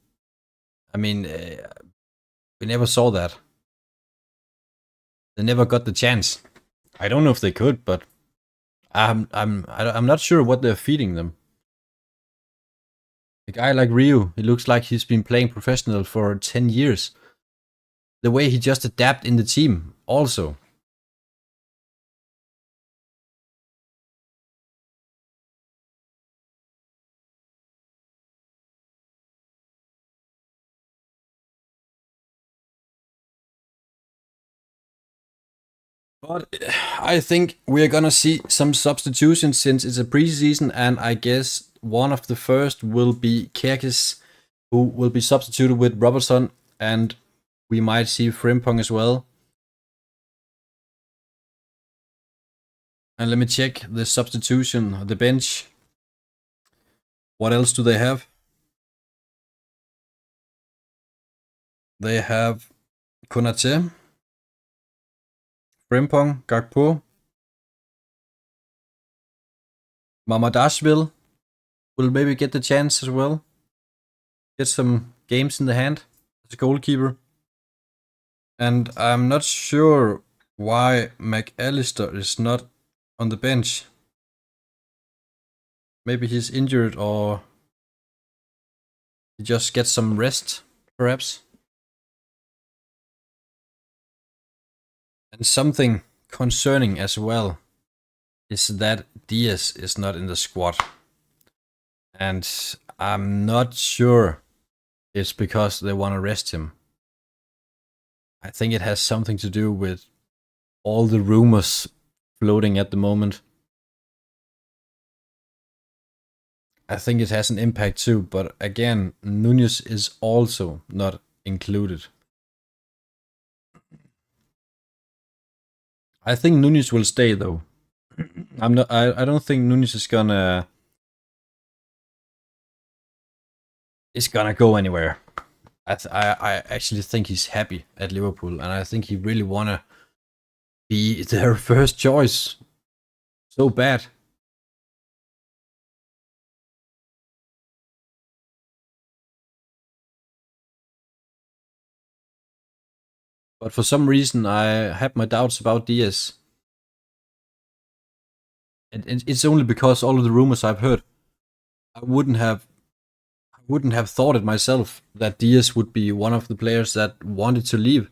I mean, we never saw that. They never got the chance. I don't know if they could, but I'm not sure what they're feeding them. A guy like Rio, he looks like he's been playing professional for 10 years. The way he just adapted in the team also. But I think we're gonna see some substitutions since it's a preseason, and I guess one of the first will be Kerkis, who will be substituted with Robertson, and we might see Frimpong as well. And let me check the substitution, the bench. What else do they have? They have Konate, Frimpong, Gakpo, Mamardashvili will maybe get the chance as well. Get some games in the hand as a goalkeeper. And I'm not sure why McAllister is not on the bench. Maybe he's injured, or he just gets some rest, perhaps. And something concerning as well is that Díaz is not in the squad. And I'm not sure it's because they want to rest him. I think it has something to do with all the rumors floating at the moment. I think it has an impact too, but again, Núñez is also not included. I think Núñez will stay though. I don't think Núñez is gonna go anywhere. I actually think he's happy at Liverpool, and I think he really wanna be their first choice so bad. But for some reason, I have my doubts about Díaz. And it's only because all of the rumors I've heard. I wouldn't have thought it myself that Díaz would be one of the players that wanted to leave.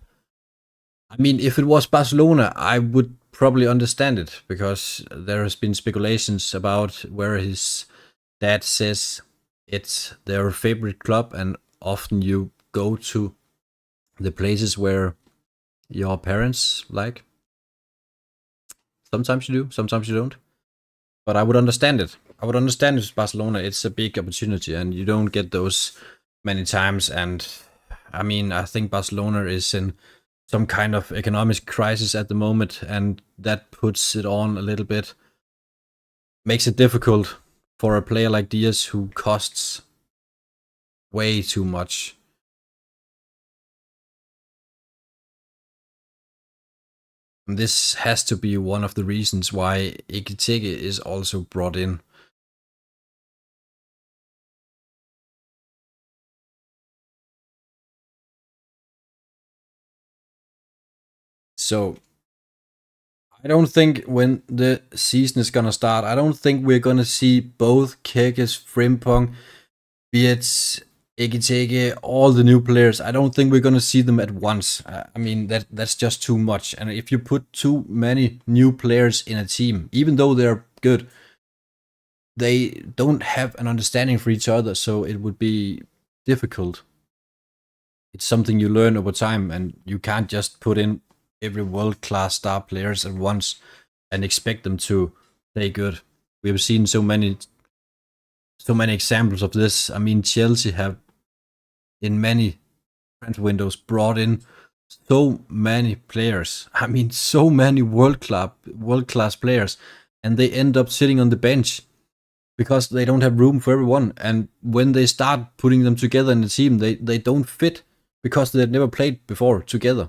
I mean, if it was Barcelona, I would probably understand it, because there has been speculations about where his dad says it's their favorite club, and often you go to the places where your parents like. Sometimes you do, sometimes you don't. But I would understand it. I would understand if Barcelona, it's a big opportunity and you don't get those many times. And I mean, I think Barcelona is in some kind of economic crisis at the moment, and that puts it on a little bit. Makes it difficult for a player like Diaz who costs way too much. And this has to be one of the reasons why Ekitike is also brought in. So I don't think when the season is gonna start, I don't think we're gonna see both Kekes, Frimpong, Wirtz, Ekitike, all the new players. I don't think we're gonna see them at once. I mean, that's just too much. And if you put too many new players in a team, even though they're good, they don't have an understanding for each other, so it would be difficult. It's something you learn over time, and you can't just put in every world-class star players at once and expect them to play good. We have seen so many examples of this. I mean, Chelsea have in many transfer windows brought in so many players. I mean, so many world-class players, and they end up sitting on the bench because they don't have room for everyone. And when they start putting them together in the team, they don't fit because they've never played before together.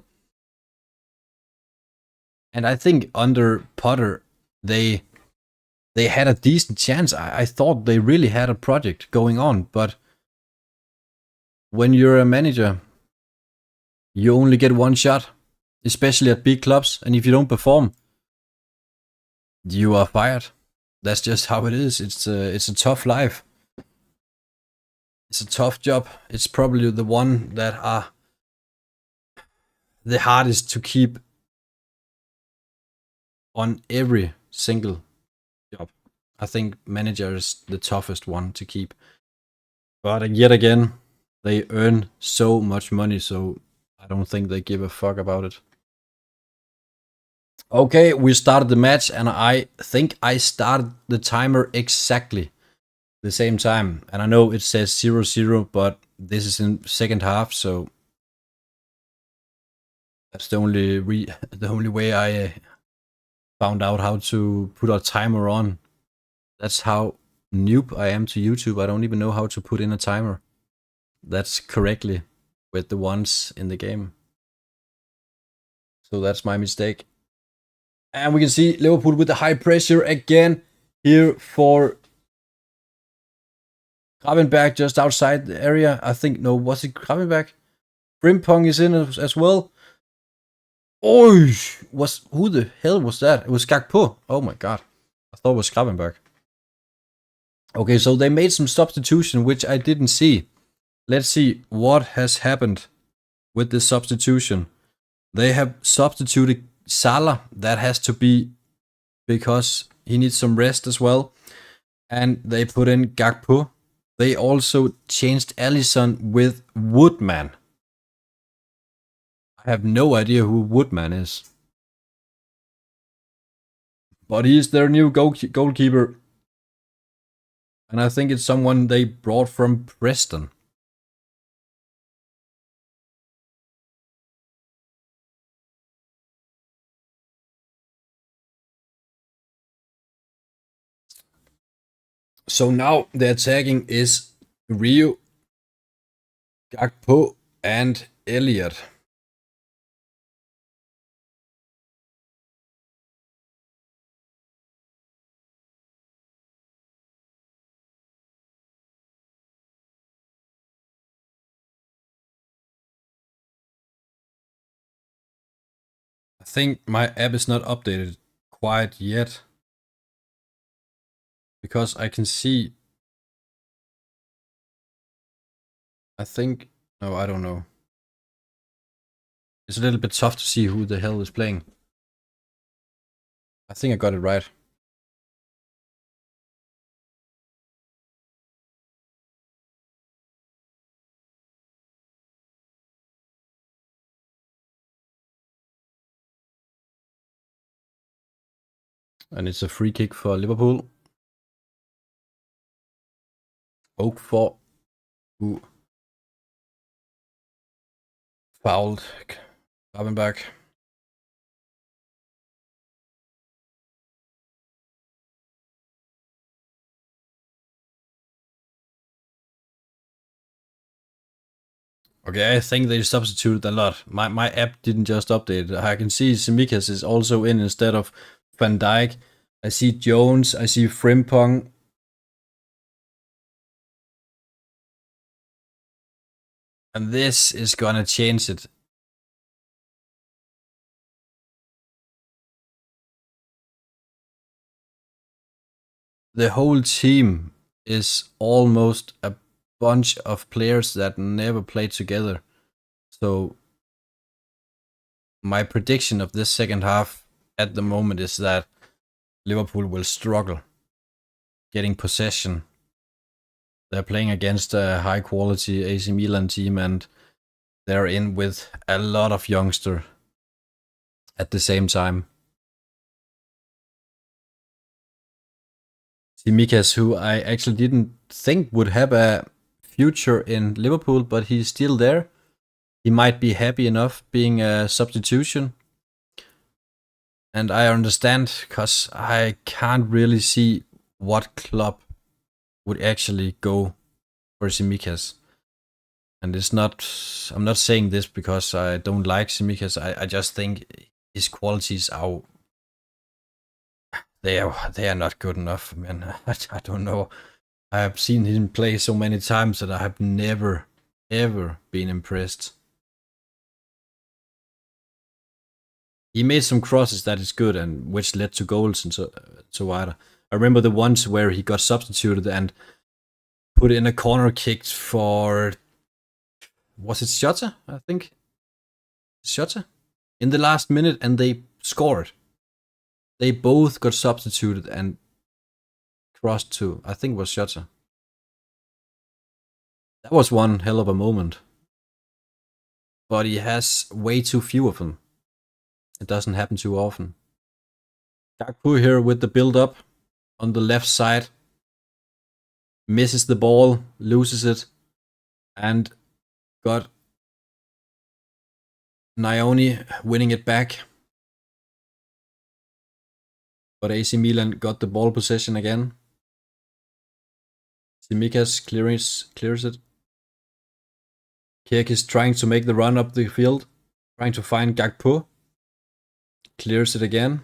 And I think under Potter, they had a decent chance. I thought they really had a project going on, but when you're a manager, you only get one shot, especially at big clubs, and if you don't perform, you are fired. That's just how it is. It's a tough life. It's a tough job. It's probably the one that are the hardest to keep on every single job. I think manager is the toughest one to keep. But yet again, they earn so much money, so I don't think they give a fuck about it. Okay, we started the match, and I think I started the timer exactly the same time. And I know it says 0-0, but this is in second half, so that's the only way I found out how to put a timer on. That's how noob I am to YouTube. I don't even know how to put in a timer that's correctly with the ones in the game. So that's my mistake. And we can see Liverpool with the high pressure again here for Gravenberg just outside the area. I think, no, was it Gravenberg? Frimpong is in as well. Oh, who the hell was that? It was Gakpo. Oh my god. I thought it was Gravenberg. Okay, so they made some substitution, which I didn't see. Let's see what has happened with this substitution. They have substituted Salah. That has to be because he needs some rest as well. And they put in Gakpo. They also changed Alisson with Woodman. I have no idea who Woodman is. But he's their new goalkeeper. And I think it's someone they brought from Preston. So now the attacking is Rio, Gakpo, and Elliot. I think my app is not updated quite yet. Because I can see... I think... No, I don't know. It's a little bit tough to see who the hell is playing. I think I got it right. And it's a free kick for Liverpool. Oak for who fouled Gravenberg. Okay, I think they substituted a lot. My app didn't just update. I can see Tsimikas is also in instead of Van Dijk. I see Jones. I see Frimpong. And this is gonna change it. The whole team is almost a bunch of players that never played together. So my prediction of this second half at the moment is that Liverpool will struggle getting possession. They're playing against a high quality AC Milan team and they're in with a lot of youngsters at the same time. Tsimikas, who I actually didn't think would have a future in Liverpool, but he's still there. He might be happy enough being a substitution. And I understand, because I can't really see what club would actually go for Tsimikas. And it's not, I'm not saying this because I don't like Tsimikas. I just think his qualities are, they are not good enough, man. I don't know. I have seen him play so many times that I have never, ever been impressed. He made some crosses that is good and which led to goals and so on. I remember the ones where he got substituted and put in a corner kick for, was it Shota? I think Shota in the last minute, and they scored. They both got substituted and crossed to, I think it was Shota. That was one hell of a moment. But he has way too few of them. It doesn't happen too often. Gakpo here with the build-up on the left side. Misses the ball, loses it, and got Nioni winning it back. But AC Milan got the ball possession again. Tsimikas clears it. Kirk is trying to make the run up the field, trying to find Gakpo. Clears it again.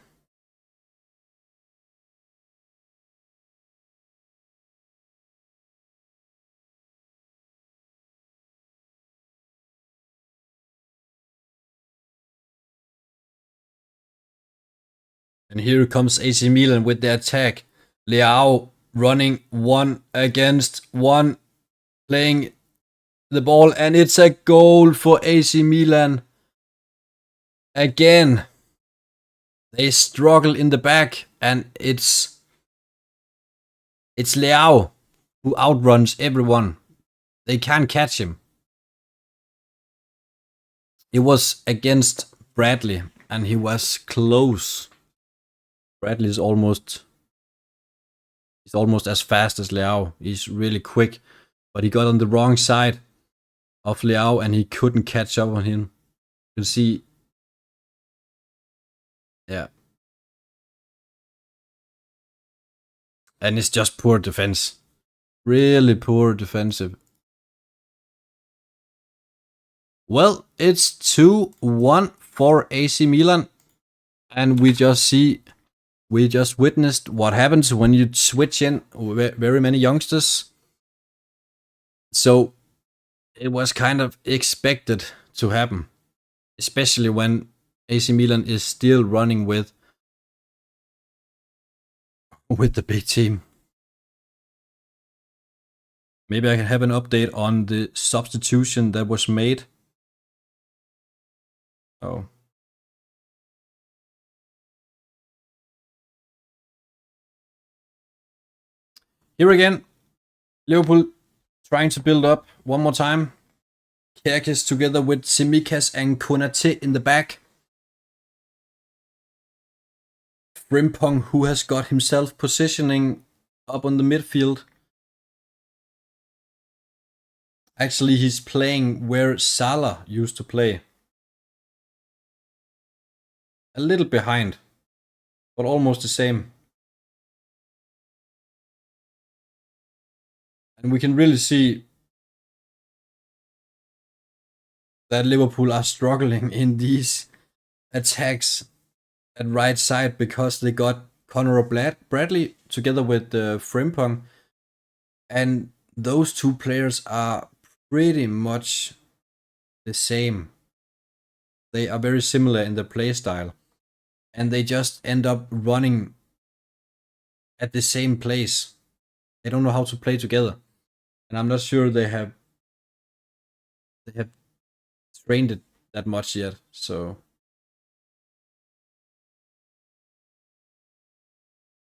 And here comes AC Milan with the attack. Leao running 1 against 1, playing the ball, and it's a goal for AC Milan. Again, they struggle in the back, and it's Leao who outruns everyone. They can't catch him. It was against Bradley, and he was close. Bradley is almost as fast as Leao. He's really quick, but he got on the wrong side of Leao and he couldn't catch up on him. You can see, yeah. And it's just poor defense. Really poor defensive. Well, it's 2-1 for AC Milan, and we just witnessed what happens when you switch in very many youngsters. So it was kind of expected to happen, especially when AC Milan is still running with the big team. Maybe I can have an update on the substitution that was made. Oh. Here again, Liverpool trying to build up one more time. Kerkes together with Tsimikas and Konate in the back. Frimpong, who has got himself positioning up on the midfield. Actually, he's playing where Salah used to play. A little behind, but almost the same. And we can really see that Liverpool are struggling in these attacks at right side because they got Conor Bradley together with Frimpong, and those two players are pretty much the same. They are very similar in their play style, and they just end up running at the same place. They don't know how to play together, and I'm not sure they have trained it that much yet. So,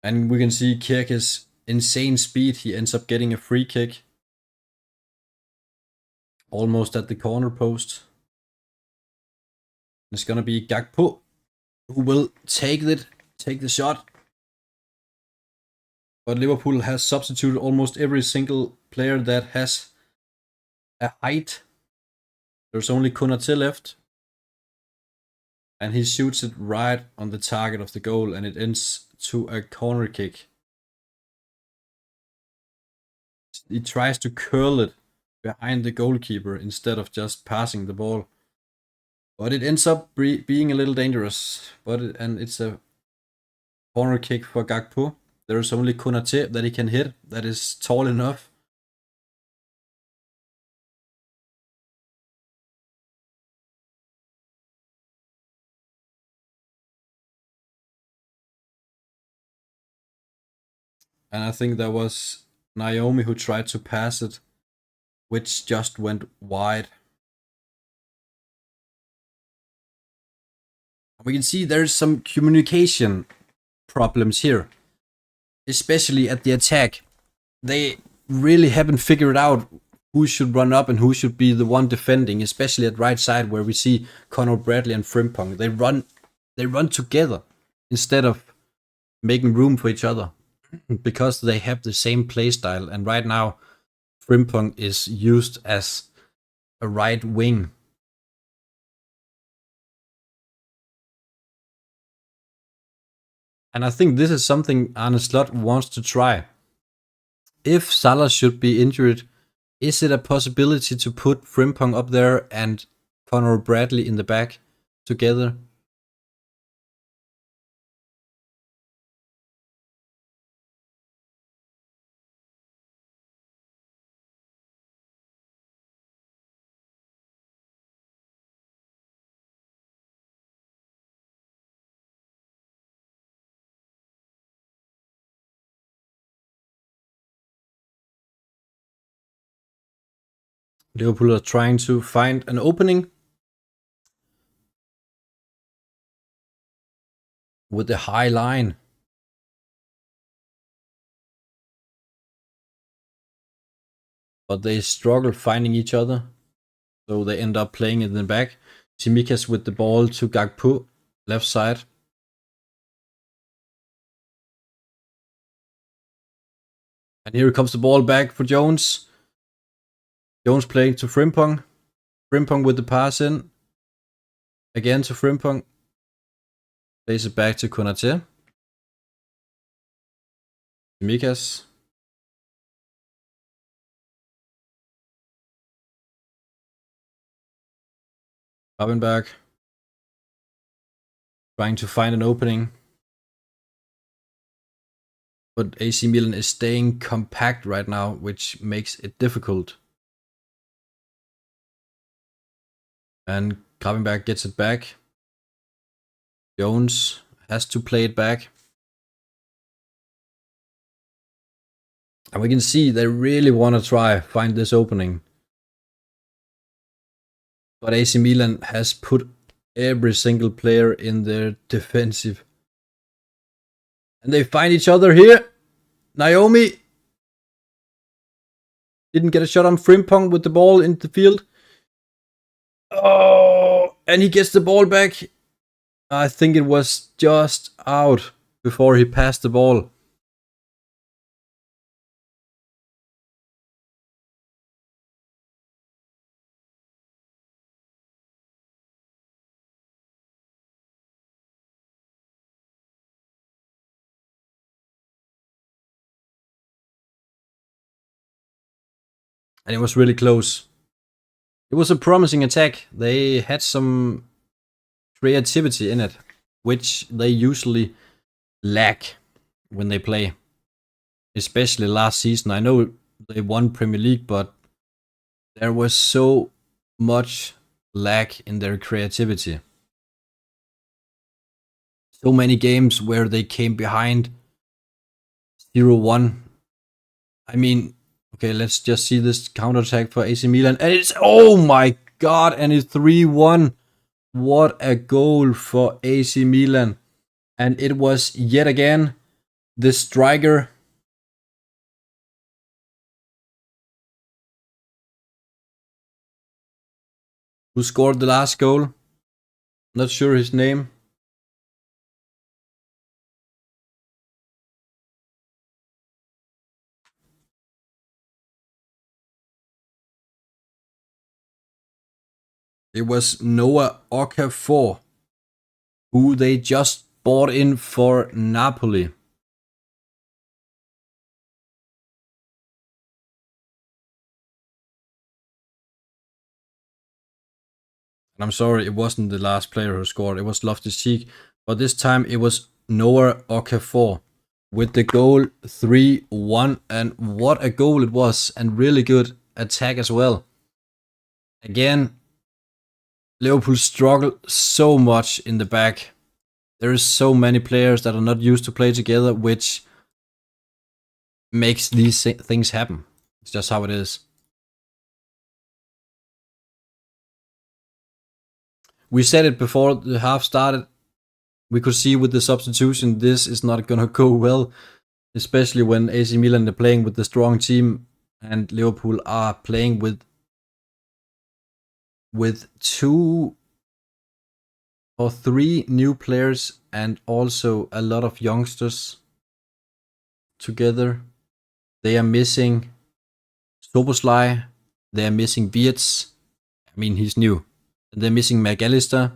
and we can see Kirke's insane speed. He ends up getting a free kick almost at the corner post. It's gonna be Gakpo who will take the shot. But Liverpool has substituted almost every single player that has a height. There's only Konaté left. And he shoots it right on the target of the goal, and it ends to a corner kick. He tries to curl it behind the goalkeeper instead of just passing the ball. But it ends up being a little dangerous. And it's a corner kick for Gakpo. There's only Konaté that he can hit that is tall enough. And I think that was Naomi who tried to pass it, which just went wide. We can see there's some communication problems here, especially at the attack. They really haven't figured out who should run up and who should be the one defending, especially at right side where we see Conor Bradley and Frimpong. They run together instead of making room for each other because they have the same play style. And right now, Frimpong is used as a right wing. And I think this is something Arne Slot wants to try. If Salah should be injured, is it a possibility to put Frimpong up there and Conor Bradley in the back together? Liverpool are trying to find an opening with the high line. But they struggle finding each other. So they end up playing it in the back. Tsimikas with the ball to Gakpo, left side. And here comes the ball back for Jones. Jones playing to Frimpong. Frimpong with the pass in. Again to Frimpong. Plays it back to Konaté. Tsimikas. Gravenberch. Trying to find an opening. But AC Milan is staying compact right now, which makes it difficult. And Gravenberch gets it back. Jones has to play it back. And we can see they really want to find this opening. But AC Milan has put every single player in their defensive. And they find each other here. Naomi didn't get a shot on Frimpong with the ball in the field. Oh, and he gets the ball back. I think it was just out before he passed the ball. And it was really close. It was a promising attack. They had some creativity in it, which they usually lack when they play. Especially last season. I know they won Premier League, but there was so much lack in their creativity. So many games where they came behind 0-1. I mean, okay, let's just see this counterattack for AC Milan. And it's, oh my god, and it's 3-1. What a goal for AC Milan. And it was yet again the striker who scored the last goal. Not sure his name. It was Noah Okafor, who they just bought in for Napoli. And I'm sorry, it wasn't the last player who scored. It was Loftus-Cheek, but this time it was Noah Okafor with the goal 3-1. And what a goal it was, and really good attack as well. Again, Liverpool struggle so much in the back. There is so many players that are not used to play together, which makes these things happen. It's just how it is. We said it before the half started. We could see with the substitution, this is not gonna go well, especially when AC Milan are playing with the strong team and Liverpool are playing with 2 or 3 new players and also a lot of youngsters together. They are missing Szoboszlai, they are missing Wirtz. I mean, he's new. They're missing McAllister,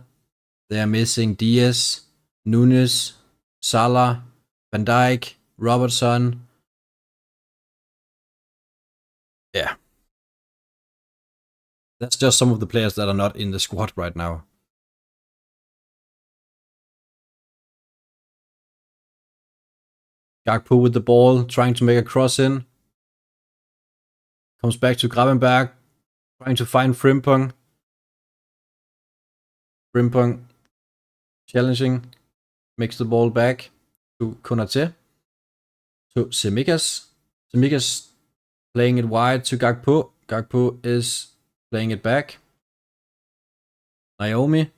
they are missing Diaz, Núñez, Salah, Van Dijk, Robertson. Yeah. That's just some of the players that are not in the squad right now. Gakpo with the ball, trying to make a cross in. Comes back to Gravenberch, trying to find Frimpong. Frimpong challenging, makes the ball back to Konate. To Tsimikas. Tsimikas playing it wide to Gakpo. Gakpo is playing it back. Naomi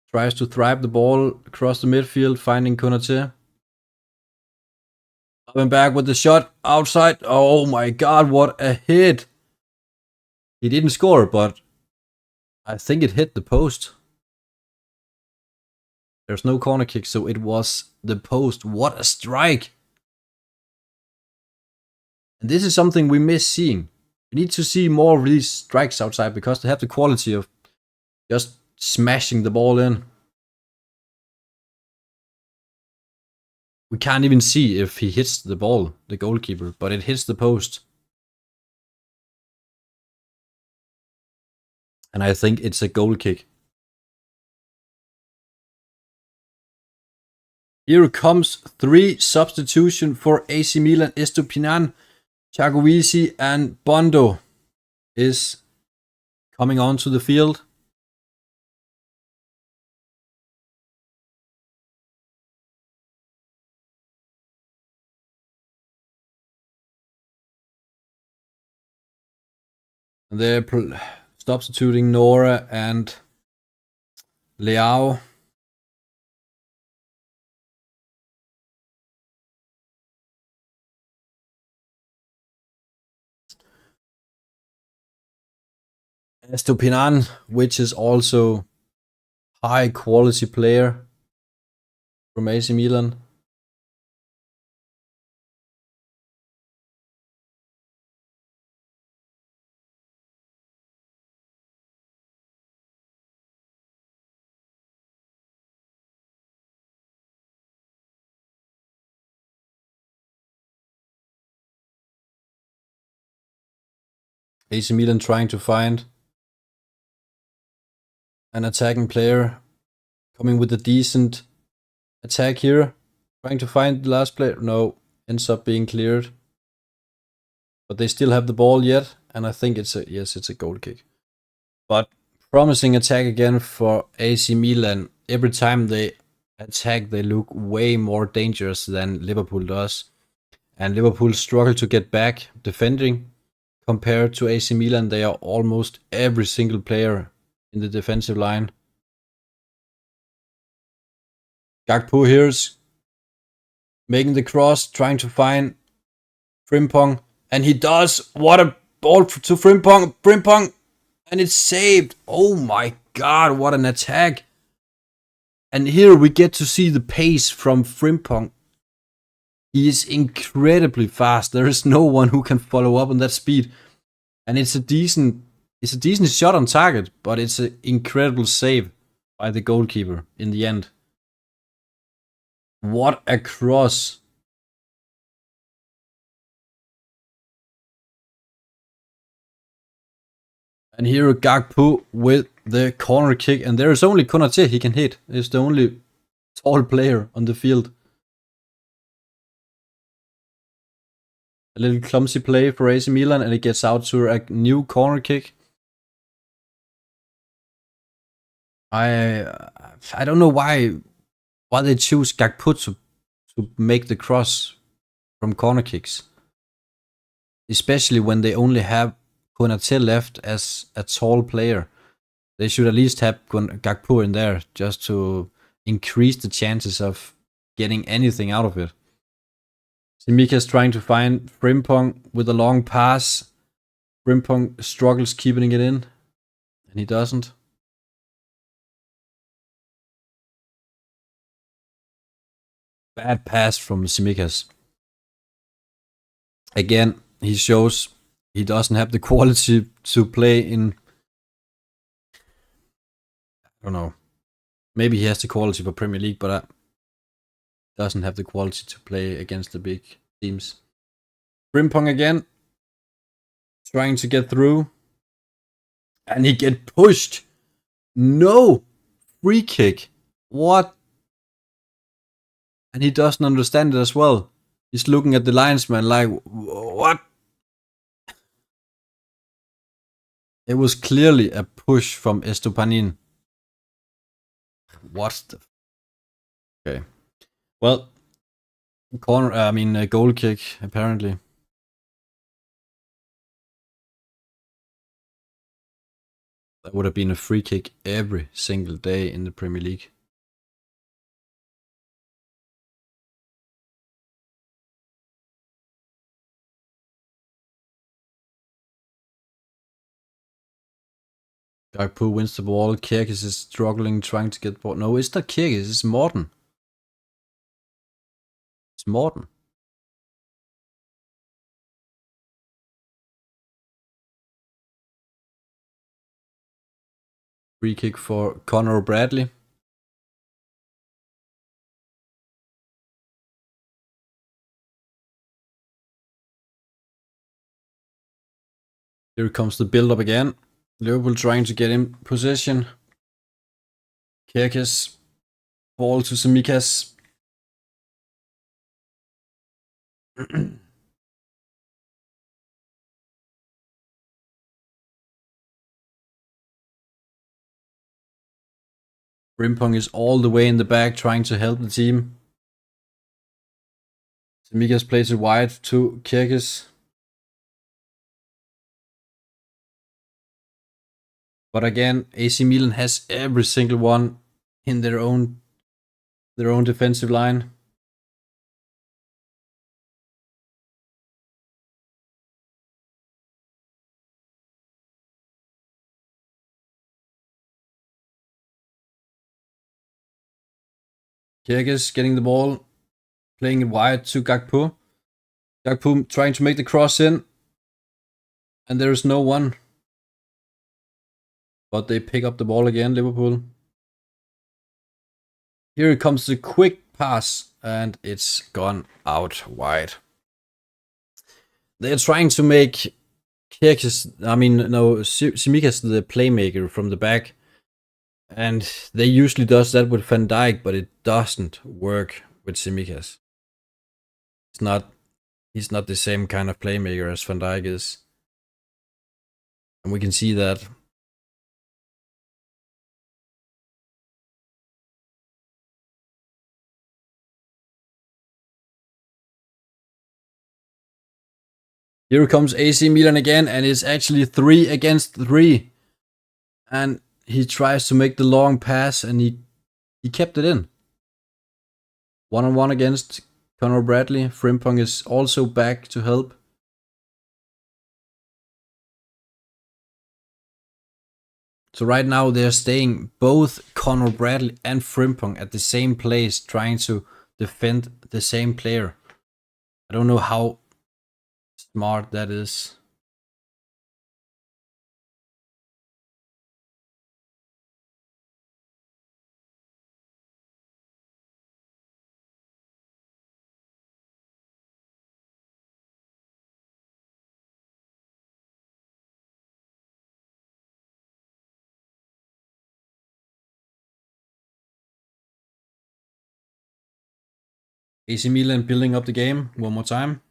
tries to thrive the ball across the midfield, finding Konate. Gravenberch with the shot outside. Oh my god, what a hit! He didn't score, but I think it hit the post. There's no corner kick, so it was the post. What a strike! And this is something we miss seeing. We need to see more of these strikes outside because they have the quality of just smashing the ball in. We can't even see if he hits the ball, the goalkeeper, but it hits the post. And I think it's a goal kick. Here comes 3 substitution for AC Milan. Estupiñán, Chagovici and Bondo is coming onto the field. And they're substituting Nora and Leao. Estupiñán, which is also high quality player from AC Milan. AC Milan trying to find an attacking player, coming with a decent attack here. Trying to find the last player. No, ends up being cleared. But they still have the ball yet, and I think it's a goal kick. But promising attack again for AC Milan. Every time they attack, they look way more dangerous than Liverpool does. And Liverpool struggle to get back defending. Compared to AC Milan, they are almost every single player in the defensive line. Gakpo here's making the cross, trying to find Frimpong, and he does. What a ball to Frimpong! Frimpong, and it's saved. Oh my god, what an attack! And here we get to see the pace from Frimpong. He is incredibly fast. There is no one who can follow up on that speed. And it's a decent shot on target, but it's an incredible save by the goalkeeper in the end. What a cross. And here Gakpo with the corner kick, and there is only Konate he can hit. He's the only tall player on the field. A little clumsy play for AC Milan, and it gets out to a new corner kick. I don't know why they choose Gakpo to make the cross from corner kicks. Especially when they only have Konate left as a tall player. They should at least have Gakpo in there just to increase the chances of getting anything out of it. Tsimikas trying to find Frimpong with a long pass. Frimpong struggles keeping it in, and he doesn't. Bad pass from Tsimikas. Again, he shows he doesn't have the quality to play in... I don't know. Maybe he has the quality for Premier League, but doesn't have the quality to play against the big teams. Frimpong again, trying to get through, and he get pushed. No, free kick. What? And he doesn't understand it as well. He's looking at the linesman like, what? It was clearly a push from Estupiñán. What the? Okay. Well, a goal kick, apparently. That would have been a free kick every single day in the Premier League. Gakpo wins the ball. Kirkis is struggling, trying to get the ball. No, it's not Kirkis, it's Morten. It's Morten. Free kick for Conor Bradley. Here comes the build-up again. Liverpool trying to get in possession. Kirkis. Ball to Tsimikas. Frimpong is all the way in the back trying to help the team. Tsimikas plays it wide to Kirkis. But again, AC Milan has every single one in their own defensive line. Kyrgios getting the ball, playing it wide to Gakpo. Gakpo trying to make the cross in, and there is no one. But they pick up the ball again, Liverpool. Here comes the quick pass, and it's gone out wide. They're trying to make Tsimikas the playmaker from the back. And they usually does that with Van Dijk, but it doesn't work with Tsimikas. He's not the same kind of playmaker as Van Dijk is. And we can see that. Here comes AC Milan again, and it's actually 3 against 3. And he tries to make the long pass, and he kept it in. 1-on-1 against Conor Bradley. Frimpong is also back to help. So right now they're staying both Conor Bradley and Frimpong at the same place, trying to defend the same player. I don't know how smart that is. AC Milan building up the game one more time.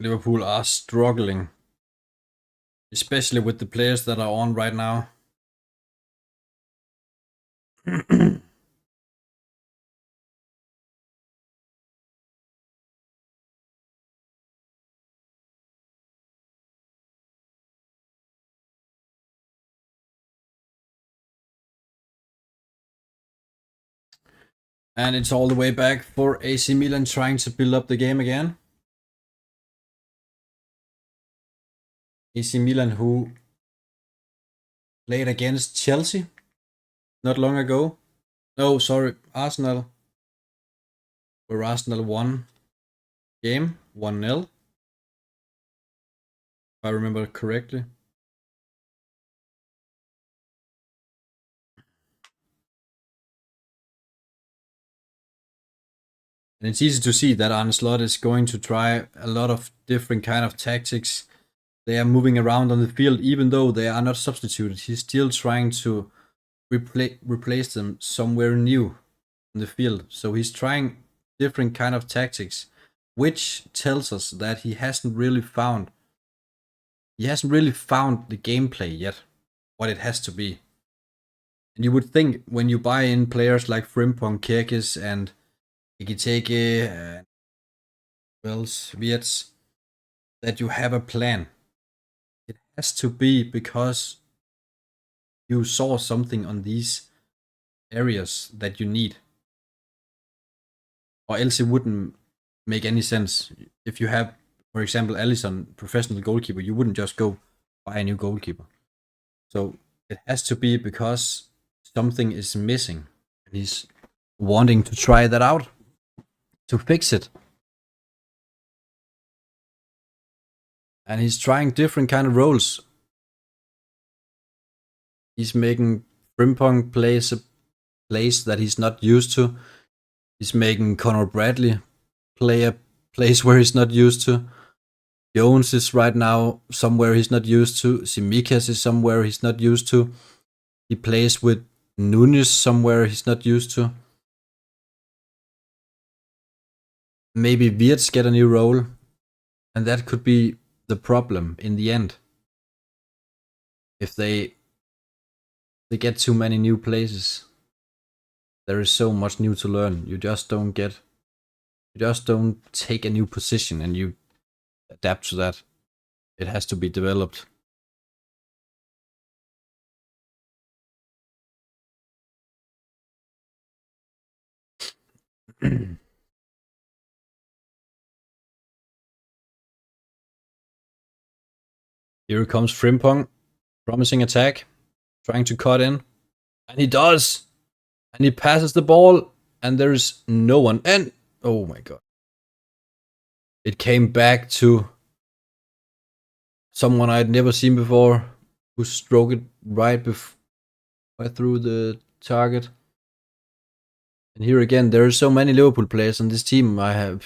Liverpool are struggling, especially with the players that are on right now. And it's all the way back for AC Milan trying to build up the game again. AC Milan, who played against Chelsea not long ago. No, sorry, Arsenal. Where Arsenal won game 1-0. If I remember correctly. And it's easy to see that Arne Slot is going to try a lot of different kind of tactics. They are moving around on the field, even though they are not substituted. He's still trying to replace them somewhere new in the field. So he's trying different kind of tactics, which tells us that he hasn't really found the gameplay yet, what it has to be. And you would think when you buy in players like Frimpong, Kyrgios, and Ikiteke, Wirtz, that you have a plan. It has to be because you saw something on these areas that you need. Or else it wouldn't make any sense. If you have, for example, Alisson, professional goalkeeper, you wouldn't just go buy a new goalkeeper. So it has to be because something is missing. And he's wanting to try that out, to fix it. And he's trying different kind of roles. He's making Frimpong plays a place that he's not used to. He's making Conor Bradley play a place where he's not used to. Jones is right now somewhere he's not used to. Tsimikas is somewhere he's not used to. He plays with Núñez somewhere he's not used to. Maybe Wirtz get a new role. And that could be the problem in the end. If they get too many new places. There is so much new to learn. You just don't take a new position and you adapt to that. It has to be developed. Here comes Frimpong, promising attack, trying to cut in, and he does, and he passes the ball, and there's no one, and oh my god, it came back to someone I'd never seen before, who stroked it right through the target. And here again, there are so many Liverpool players on this team. I have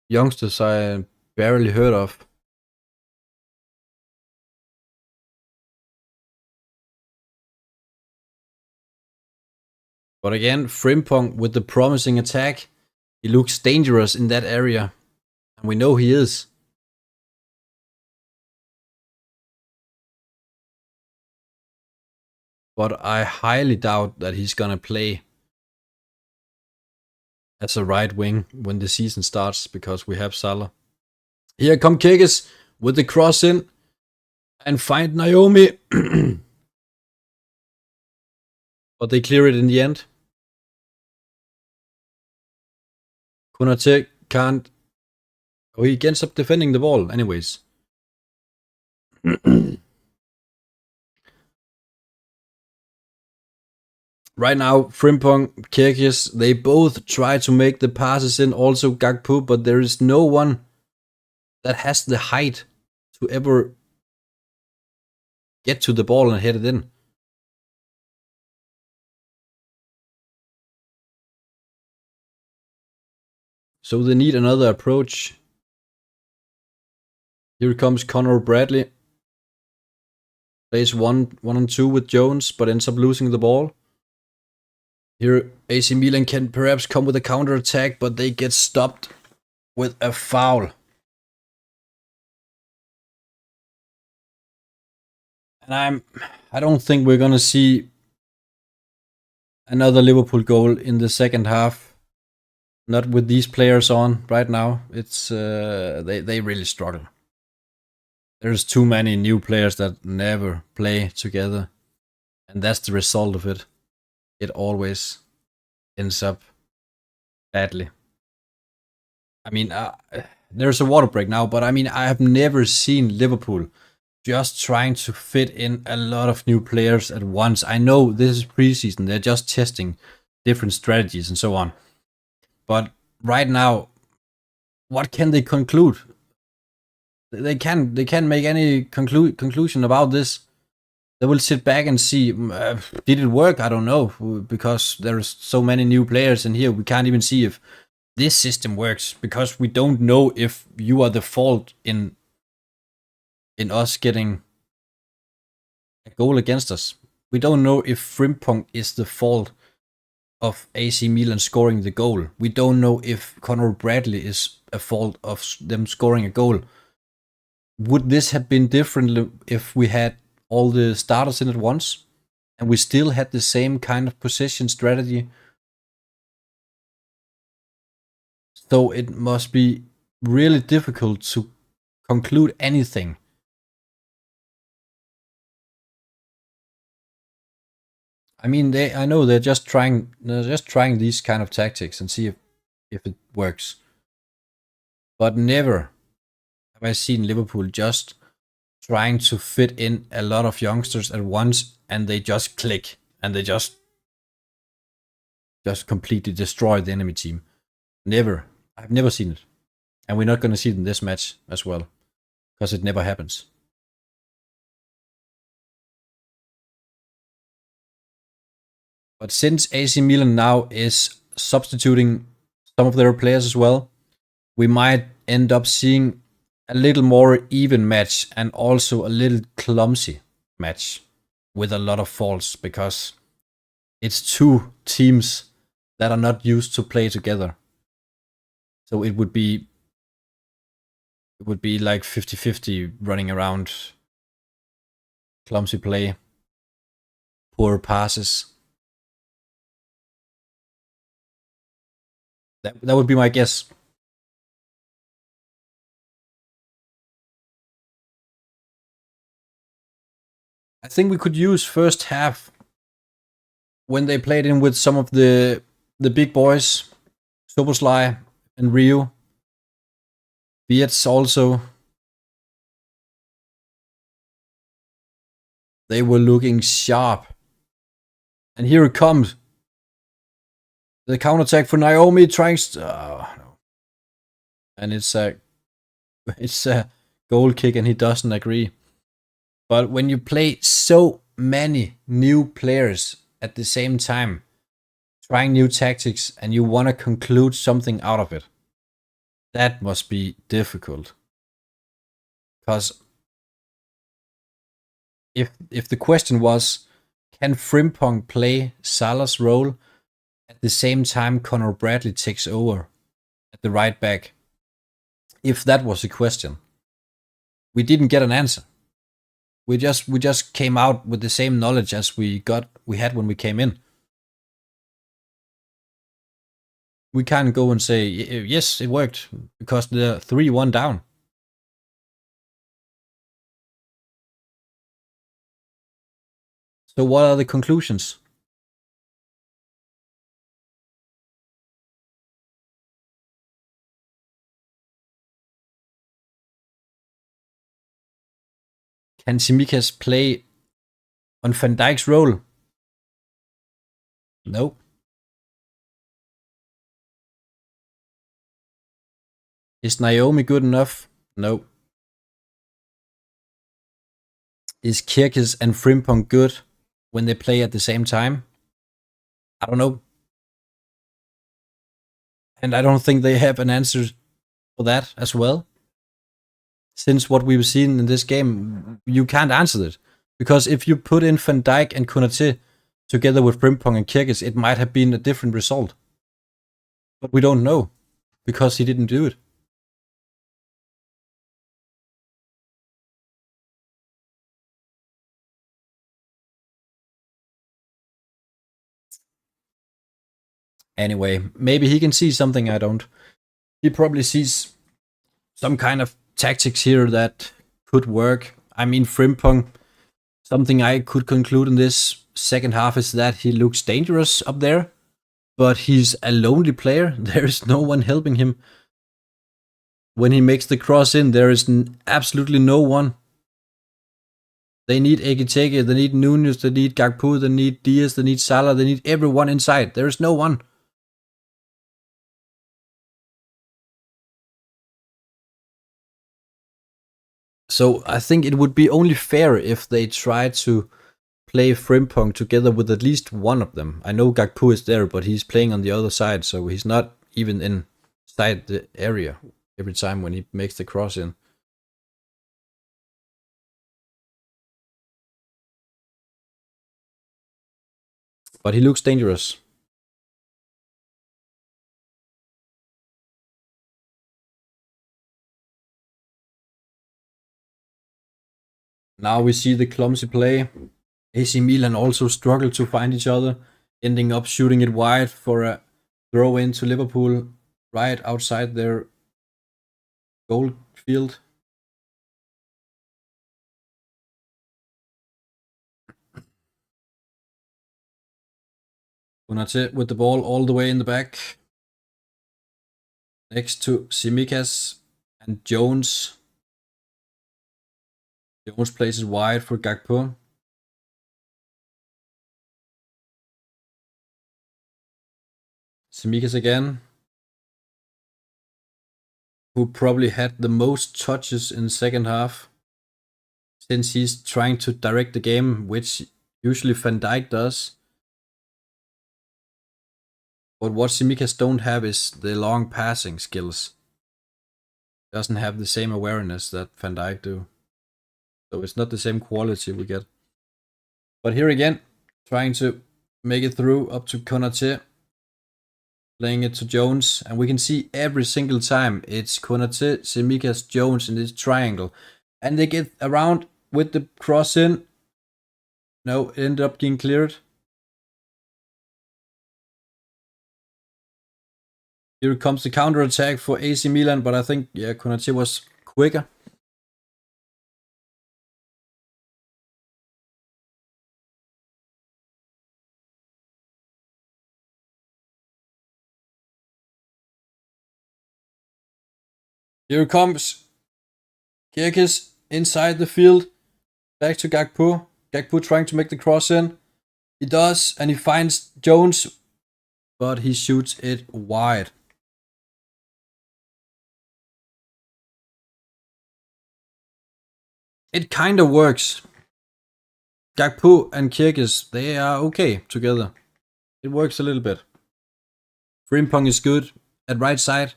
youngsters I barely heard of. But again, Frimpong with the promising attack. He looks dangerous in that area. And we know he is. But I highly doubt that he's gonna play as a right wing when the season starts, because we have Salah. Here come Kyrgyz with the cross in and find Naomi. But they clear it in the end. Konate can't. Oh, he ends up defending the ball anyways. Right now, Frimpong, Kyrgyz, they both try to make the passes in, also Gakpo, but there is no one that has the height to ever get to the ball and hit it in. So they need another approach. Here comes Conor Bradley. Plays 1-on-2 with Jones, but ends up losing the ball. Here, AC Milan can perhaps come with a counter-attack, but they get stopped with a foul. And I don't think we're gonna see another Liverpool goal in the second half. Not with these players on right now. It's they really struggle. There's too many new players that never play together, and that's the result of it. It always ends up badly. I mean, there's a water break now, but I mean, I have never seen Liverpool just trying to fit in a lot of new players at once. I know this is pre-season, they're just testing different strategies and so on. But right now, what can they conclude? They can't make any conclusion about this. They will sit back and see, did it work? I don't know, because there's so many new players in here. We can't even see if this system works, because we don't know if you are the fault in us getting a goal against us. We don't know if Frimpong is the fault of AC Milan scoring the goal. We don't know if Conor Bradley is a fault of them scoring a goal. Would this have been different if we had all the starters in at once and we still had the same kind of possession strategy? So it must be really difficult to conclude anything. I mean, I know they're just trying these kind of tactics and see if it works. But never have I seen Liverpool just trying to fit in a lot of youngsters at once, and they just click and they just completely destroy the enemy team. Never. I've never seen it. And we're not going to see it in this match as well, because it never happens. But since AC Milan now is substituting some of their players as well, we might end up seeing a little more even match and also a little clumsy match with a lot of faults, because it's two teams that are not used to play together. So it would be like 50-50 running around, clumsy play, poor passes. That would be my guess. I think we could use first half when they played in with some of the big boys, Szoboszlai and Rio. Wirtz also. They were looking sharp. And here it comes. The counterattack for Naomi trying and it's a goal kick and he doesn't agree. But when you play so many new players at the same time, trying new tactics, and you want to conclude something out of it, that must be difficult. Because if the question was, can Frimpong play Salah's role at the same time Conor Bradley takes over at the right back? If that was the question, we didn't get an answer. We just came out with the same knowledge as we had when we came in. We can't go and say, yes, it worked, because they're 3-1 down. So what are the conclusions? Can Tsimikas play on Van Dijk's role? No. Is Naomi good enough? No. Is Kirkis and Frimpong good when they play at the same time? I don't know. And I don't think they have an answer for that as well. Since what we've seen in this game, you can't answer it. Because if you put in Van Dijk and Konaté together with Frimpong and Kirkis, it might have been a different result. But we don't know, because he didn't do it. Anyway, maybe he can see something I don't. He probably sees some kind of tactics here that could work. I mean, Frimpong, something I could conclude in this second half is that he looks dangerous up there, but he's a lonely player. There is no one helping him. When he makes the cross in, there is absolutely no one. They need Ekiteke, they need Núñez, they need Gakpo, they need Diaz, they need Salah, they need everyone inside. There is no one. So I think it would be only fair if they try to play Frimpong together with at least one of them. I know Gakpo is there, but he's playing on the other side, so he's not even inside the area every time when he makes the cross in. But he looks dangerous. Now we see the clumsy play. AC Milan also struggled to find each other, ending up shooting it wide for a throw into Liverpool right outside their goal field. Konaté with the ball all the way in the back. Next to Tsimikas and Jones. Jones plays it wide for Gakpo. Tsimikas again, who probably had the most touches in the second half, since he's trying to direct the game, which usually Van Dijk does. But what Tsimikas don't have is the long passing skills. Doesn't have the same awareness that Van Dijk do. So it's not the same quality we get. But here again, trying to make it through up to Konaté. Playing it to Jones. And we can see every single time it's Konaté, Tsimikas, Jones in this triangle. And they get around with the cross in. No, it ended up getting cleared. Here comes the counter attack for AC Milan, but I think Konaté was quicker. Here comes Kirkis inside the field. Back to Gakpo. Gakpo trying to make the cross in. He does, and he finds Jones, but he shoots it wide. It kind of works. Gakpo and Kyrgios, they are okay together. It works a little bit. Frimpong is good at right side,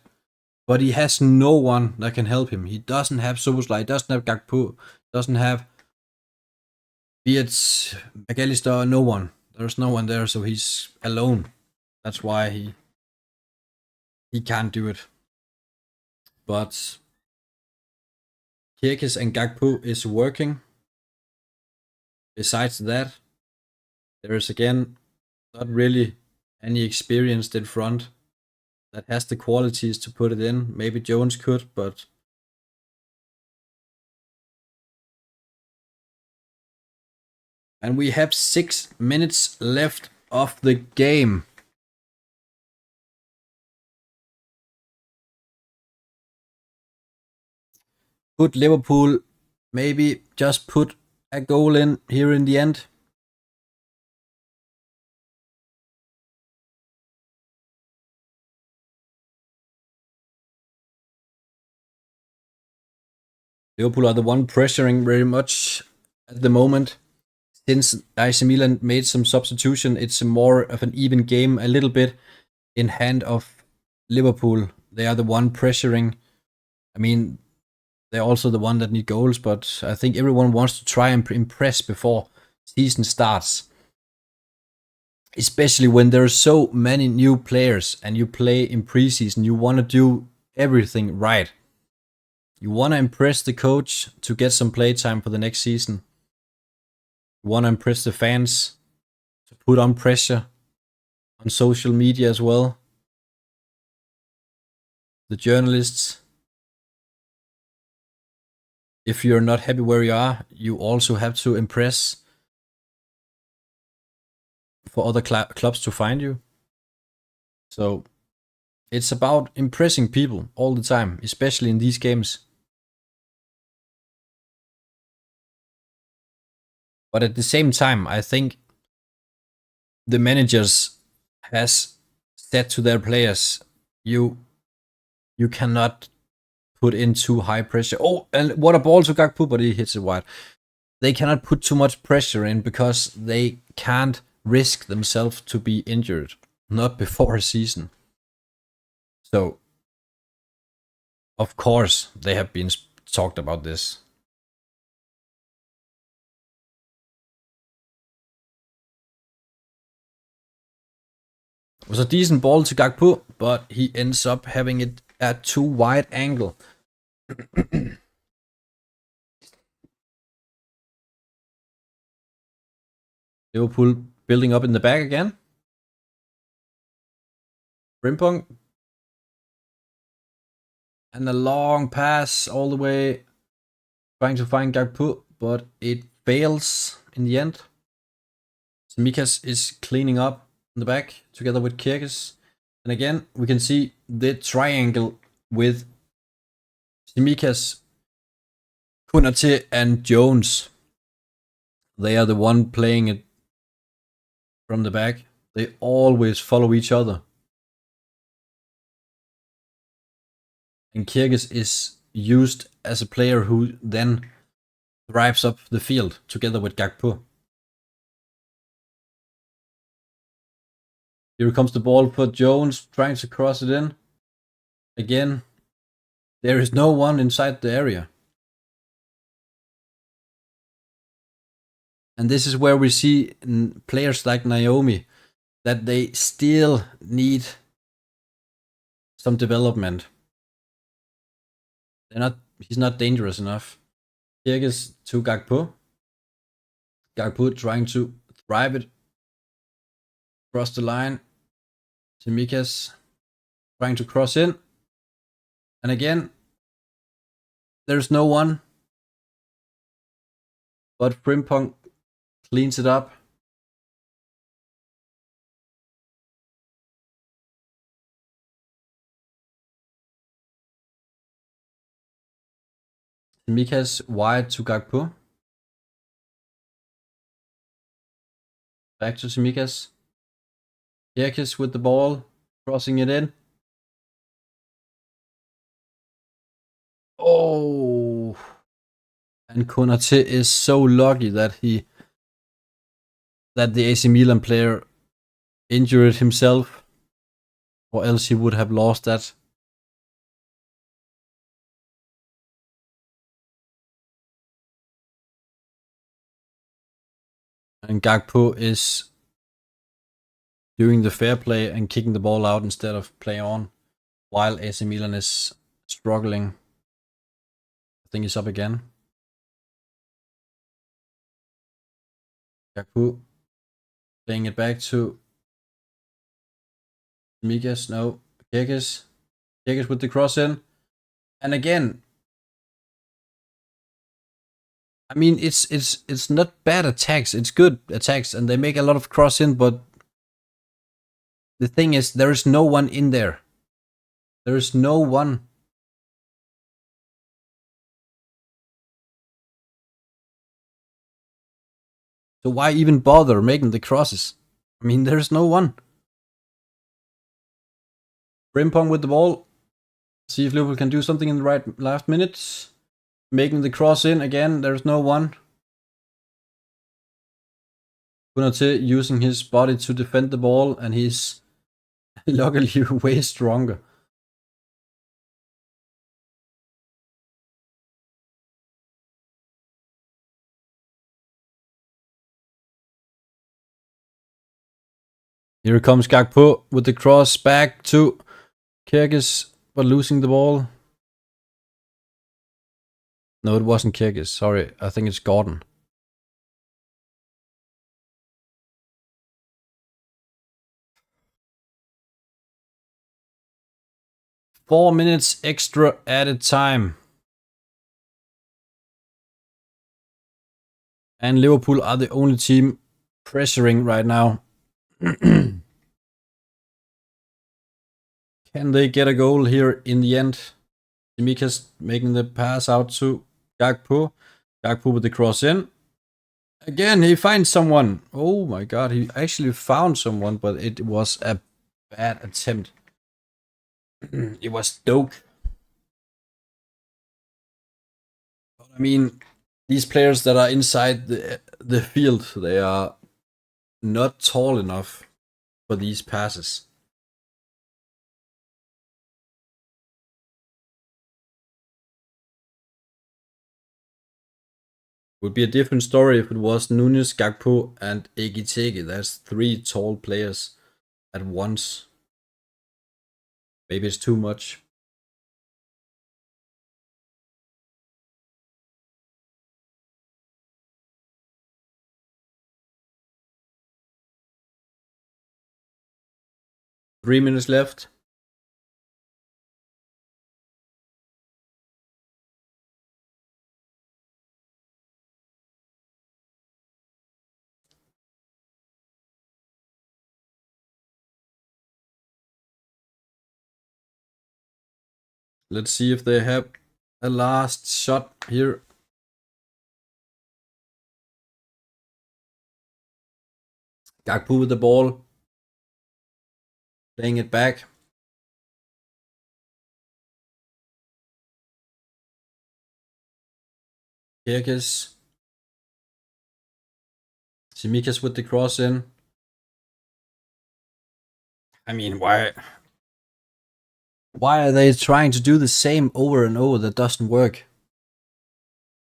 but he has no one that can help him. He doesn't have Szoboszlai, doesn't have Gakpo, doesn't have Wirtz, McAllister, no one. There's no one there, so he's alone. That's why he can't do it. But Kyrgios and Gakpo is working. Besides that, there is again not really any experienced in front that has the qualities to put it in. Maybe Jones could, but and we have 6 minutes left of the game. Could Liverpool maybe just put a goal in here in the end? Liverpool are the one pressuring very much at the moment. Since AC Milan made some substitution, it's more of an even game, a little bit in hand of Liverpool. They are the one pressuring. I mean, they're also the one that need goals, but I think everyone wants to try and impress before season starts. Especially when there are so many new players and you play in preseason, you want to do everything right. You want to impress the coach to get some play time for the next season. You want to impress the fans to put on pressure on social media as well. The journalists. If you're not happy where you are, you also have to impress for other clubs to find you. So it's about impressing people all the time, especially in these games. But at the same time, I think the managers has said to their players, you cannot put in too high pressure. Oh, and what a ball to Gakpo, but he hits it wide. They cannot put too much pressure in because they can't risk themselves to be injured. Not before a season. So, of course, they have been talked about this. It was a decent ball to Gakpo, but he ends up having it at too wide angle. Liverpool building up in the back again. Frimpong. And a long pass all the way, trying to find Gakpo, but it fails in the end. Tsimikas is cleaning up in the back together with Kyrgios. And again, we can see the triangle with Tsimikas, Konate, and Jones. They are the one playing it from the back. They always follow each other. And Kyrgios is used as a player who then drives up the field together with Gakpo. Here comes the ball for Jones, trying to cross it in. Again, there is no one inside the area. And this is where we see in players like Naomi that they still need some development. He's not dangerous enough. Kyrgios to Gakpo. Gakpo trying to drive it across the line. Tsimikas trying to cross in. And again, there's no one. But Frimpong cleans it up. Tsimikas wide to Gakpo. Back to Tsimikas. Kyrgios with the ball, crossing it in. Oh, and Konate is so lucky that the AC Milan player injured himself, or else he would have lost that. And Gakpo is doing the fair play and kicking the ball out instead of play on, while AC Milan is struggling. I think he's up again. Gakpo playing it back to Mikas. No, Kyrgios. Kyrgios with the cross in. And again, I mean, it's not bad attacks. It's good attacks, and they make a lot of cross in. But the thing is, there is no one in there. There is no one. So why even bother making the crosses? I mean, there's no one. Frimpong with the ball. See if Liverpool can do something in the last minutes. Making the cross in again. There's no one. Konate using his body to defend the ball, and he's luckily way stronger. Here comes Gakpo with the cross back to Kyrgios, but losing the ball. No, it wasn't Kyrgios. Sorry, I think it's Gordon. Four minutes extra added time. And Liverpool are the only team pressuring right now. Can they get a goal here in the end? Tsimikas making the pass out to Gakpo. Gakpo with the cross in. Again, he finds someone. Oh my god, he actually found someone, but it was a bad attempt. It was Stoke. But I mean, these players that are inside the field, they are not tall enough for these passes. Would be a different story if it was Núñez, Gakpo, and Ekitike. That's three tall players at once. Maybe it's too much. Three minutes left. Let's see if they have a last shot here. Gakpo with the ball. Playing it back. Kyrgios. Tsimikas with the cross in. I mean, why are they trying to do the same over and over? That doesn't work.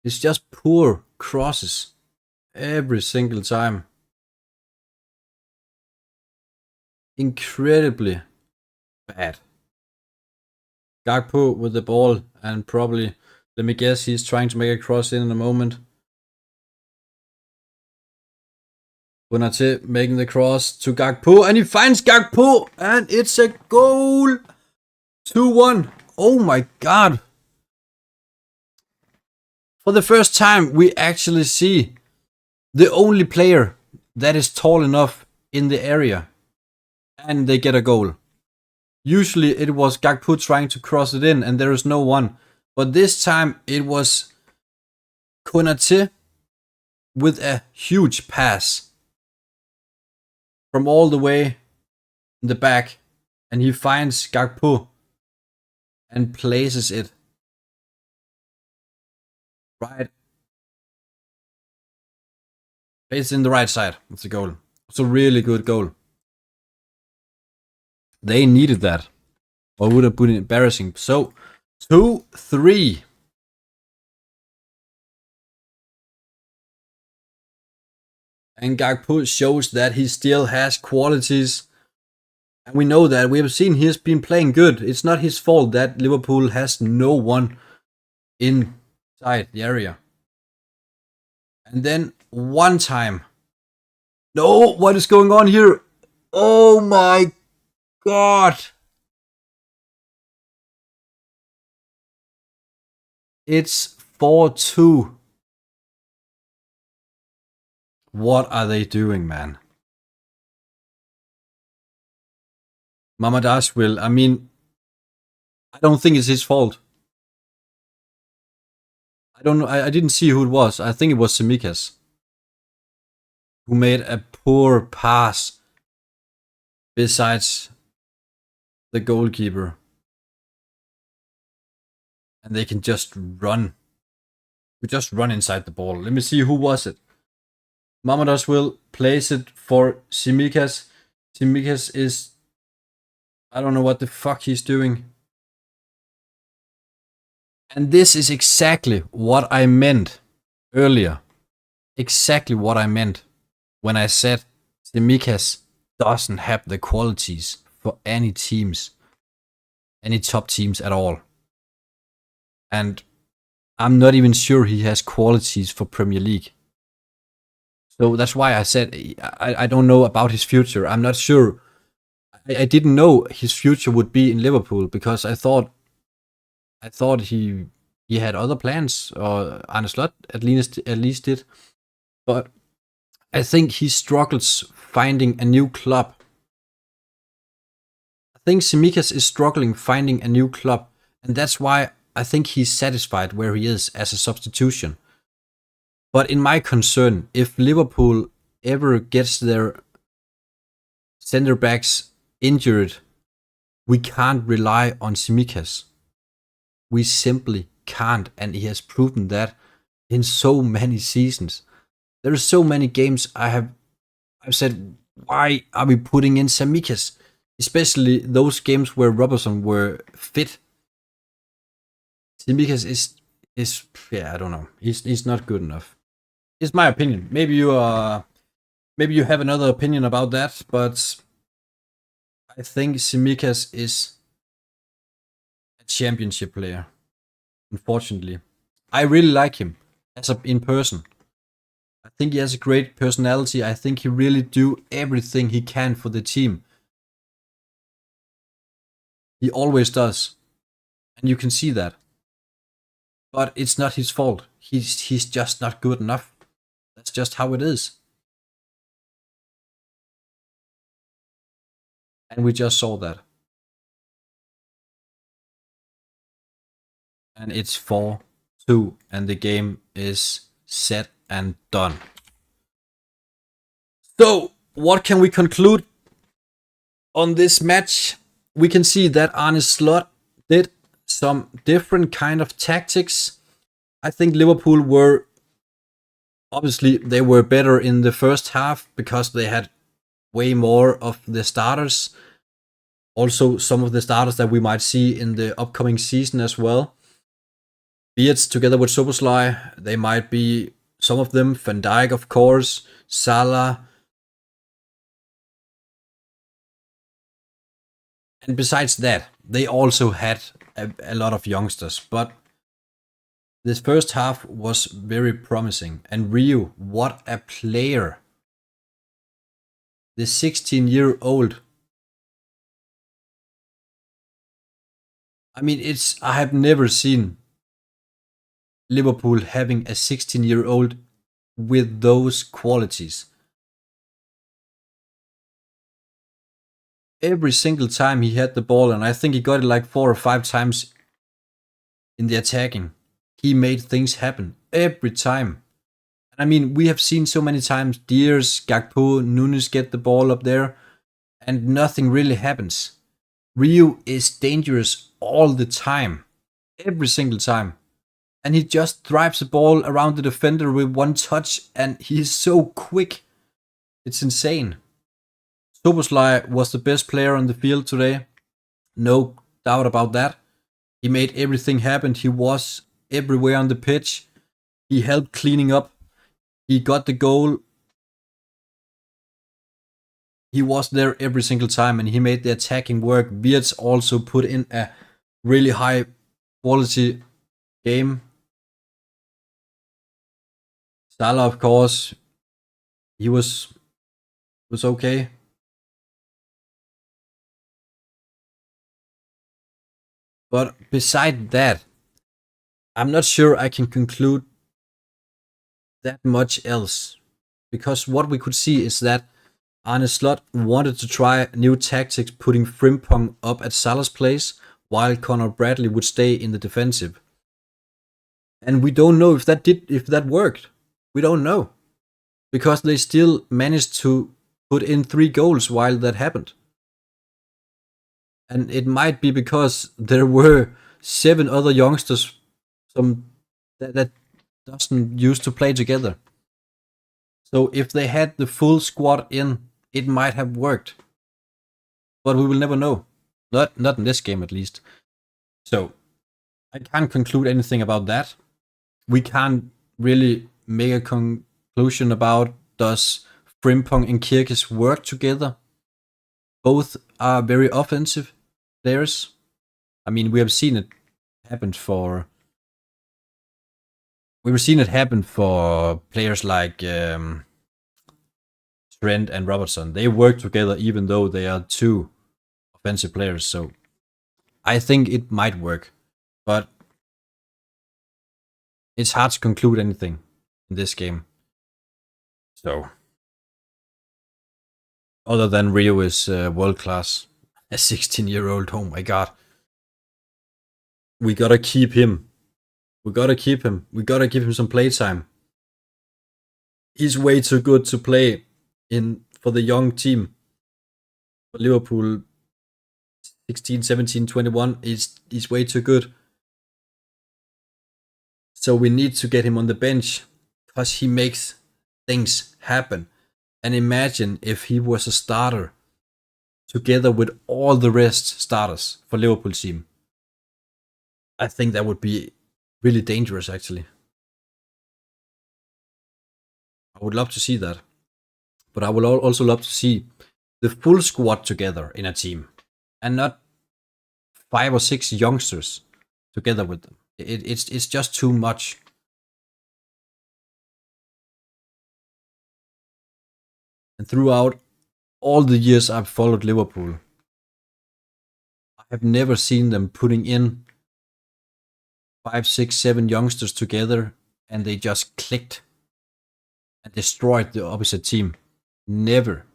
It's just poor crosses every single time. Incredibly bad. Gakpo with the ball, and probably, let me guess, he's trying to make a cross in a moment. Konate making the cross to Gakpo, and he finds Gakpo, and it's a goal. 2-1. Oh my god. For the first time, we actually see the only player that is tall enough in the area, and they get a goal. Usually it was Gakpo trying to cross it in, and there is no one. But this time it was Konate with a huge pass. from all the way in the back, and he finds Gakpo and places it right. Places in the right side of the goal. It's a really good goal. They needed that, or would have been embarrassing. So 2-3. And Gakpo shows that he still has qualities. And we know that. We have seen he has been playing good. It's not his fault that Liverpool has no one inside the area. And then one time. No, what is going on here? Oh my God. It's 4-2. What are they doing, man? Mamardashvili, I mean, I don't think it's his fault. I don't know. I didn't see who it was. I think it was Tsimikas, who made a poor pass besides the goalkeeper. And they can just run. We just run inside the ball. Let me see, who was it? Mamardashvili plays it for Tsimikas. Tsimikas is... I don't know what the fuck he's doing. And this is exactly what I meant earlier. Exactly what I meant when I said Tsimikas doesn't have the qualities for any teams. Any top teams at all. And I'm not even sure he has qualities for Premier League. So that's why I said I don't know about his future. I'm not sure. I didn't know his future would be in Liverpool because I thought he had other plans, or Arne Slot at least did. But I think he struggles finding a new club. I think Tsimikas is struggling finding a new club, and that's why I think he's satisfied where he is as a substitution. But in my concern, if Liverpool ever gets their center backs injured, we can't rely on Tsimikas. We simply can't, and he has proven that in so many seasons. There are so many games I've said, why are we putting in Tsimikas? Especially those games where Robertson were fit. Tsimikas is yeah, I don't know. He's not good enough. It's my opinion. Maybe you have another opinion about that, but I think Tsimikas is a championship player. Unfortunately, I really like him in person. I think he has a great personality. I think he really do everything he can for the team. He always does, and you can see that. But it's not his fault. He's just not good enough. That's just how it is. And we just saw that. And it's 4-2, and the game is set and done. So, what can we conclude on this match? We can see that Arne Slot did some different kind of tactics. I think Liverpool were, obviously they were better in the first half because they had way more of the starters. Also some of the starters that we might see in the upcoming season as well. Wirtz together with Szoboszlai, they might be some of them. Van Dijk, of course, Salah. And besides that, they also had a lot of youngsters. But this first half was very promising. And Rio, what a player. The 16-year-old. I mean, I have never seen Liverpool having a 16-year-old with those qualities. Every single time he had the ball, and I think he got it like 4 or 5 times in the attacking, he made things happen every time. I mean, we have seen so many times Diaz, Gakpo, Núñez get the ball up there, and nothing really happens. Rio is dangerous all the time, every single time. And he just drives the ball around the defender with one touch, and he's so quick. It's insane. Szoboszlai was the best player on the field today. No doubt about that. He made everything happen. He was everywhere on the pitch. He helped cleaning up. He got the goal. He was there every single time, and he made the attacking work. Wirtz also put in a really high quality game. Salah, of course, he was okay. But beside that, I'm not sure I can conclude that much else. Because what we could see is that Arne Slot wanted to try new tactics, putting Frimpong up at Salah's place, while Conor Bradley would stay in the defensive. And we don't know if that worked. We don't know. Because they still managed to put in 3 goals while that happened. And it might be because there were 7 other youngsters that doesn't used to play together. So if they had the full squad in, it might have worked. But we will never know. Not in this game at least. So I can't conclude anything about that. We can't really make a conclusion about does Frimpong and Kirkis work together. Both are very offensive players. I mean, we have seen it happen for players like Trent and Robertson. They work together even though they are 2 offensive players. So I think it might work, but it's hard to conclude anything in this game. So other than Rio is world class, a 16-year-old. Oh my god, we gotta keep him. We gotta keep him. We gotta give him some play time. He's way too good to play for the young team. For Liverpool, 16, 17, 21, he's way too good. So we need to get him on the bench because he makes things happen. And imagine if he was a starter together with all the rest starters for Liverpool team. I think that would be really dangerous, actually. I would love to see that. But I would also love to see the full squad together in a team. And not 5 or 6 youngsters together with them. It's just too much. And throughout all the years I've followed Liverpool, I have never seen them putting in 5, 6, 7 youngsters together and they just clicked and destroyed the opposite team. Never.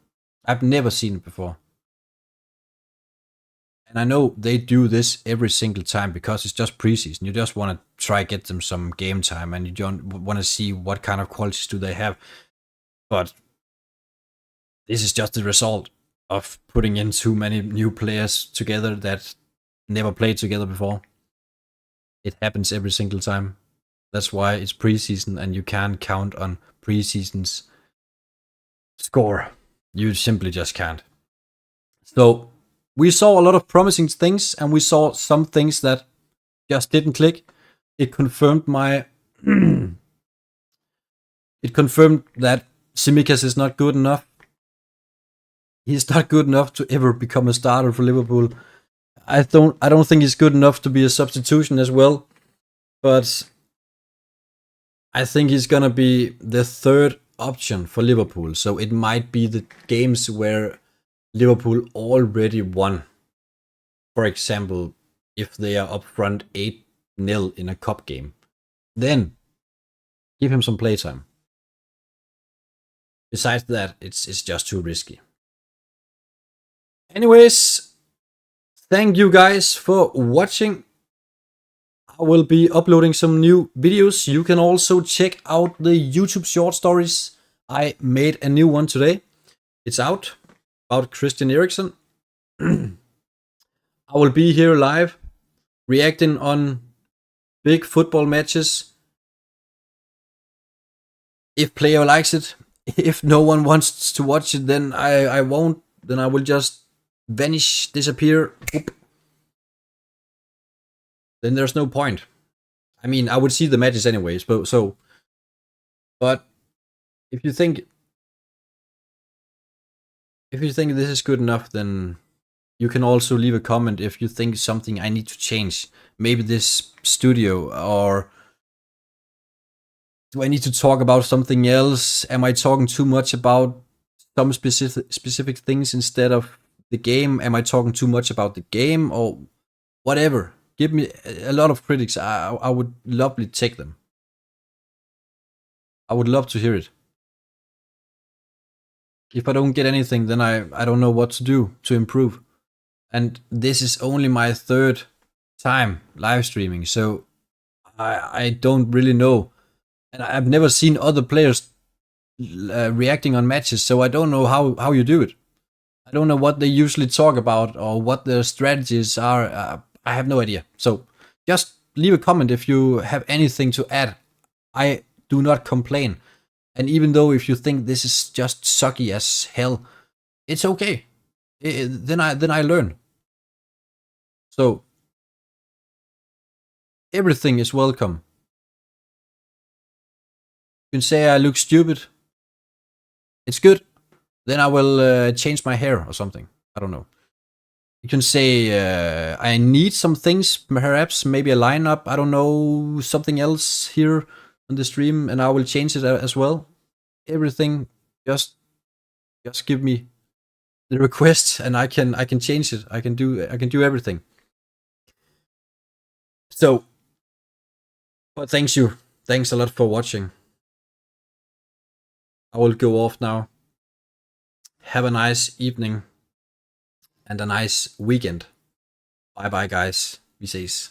I've never seen it before. And I know they do this every single time because it's just preseason. You just want to try get them some game time and you don't want to see what kind of qualities do they have. But this is just the result of putting in too many new players together that never played together before. It happens every single time. That's why it's preseason and you can't count on preseason's score. You simply just can't. So we saw a lot of promising things and we saw some things that just didn't click. It confirmed it confirmed that Tsimikas is not good enough. He's not good enough to ever become a starter for Liverpool. I don't think he's good enough to be a substitution as well. But I think he's gonna be the 3rd option for Liverpool. So it might be the games where Liverpool already won. For example, if they are up front 8-0 in a cup game. Then give him some playtime. Besides that, it's just too risky. Anyways, thank you guys for watching. I I will be uploading some new videos. You can also check out the YouTube short stories. I made a new one today. It's out about Christian Eriksen. I will be here live reacting on big football matches. If player likes it, if no one wants to watch it, then I won't. Then I will just vanish, disappear. Oop. Then there's no point. I mean, I would see the matches anyways. But if you think this is good enough, then you can also leave a comment if you think something I need to change. Maybe this studio, or do I need to talk about something else? Am I talking too much about some specific things instead of the game? Am I talking too much about the game, or whatever? Give me a lot of critics. I would lovely take them. I would love to hear it. If I don't get anything, then I don't know what to do to improve. And this is only my 3rd time live streaming, so I don't really know. And I've never seen other players reacting on matches, so I don't know how you do it. I don't know what they usually talk about or what their strategies are. I have no idea. So just leave a comment if you have anything to add. I do not complain. And even though if you think this is just sucky as hell, it's okay. Then I learn. So everything is welcome. You can say I look stupid. It's good. Then I will change my hair or something. I don't know. You can say I need some things, perhaps maybe a lineup. I don't know, something else here on the stream, and I will change it as well. Everything, just give me the request, and I can change it. I can do everything. So, but thanks a lot for watching. I will go off now. Have a nice evening and a nice weekend. Bye bye, guys. Vi ses.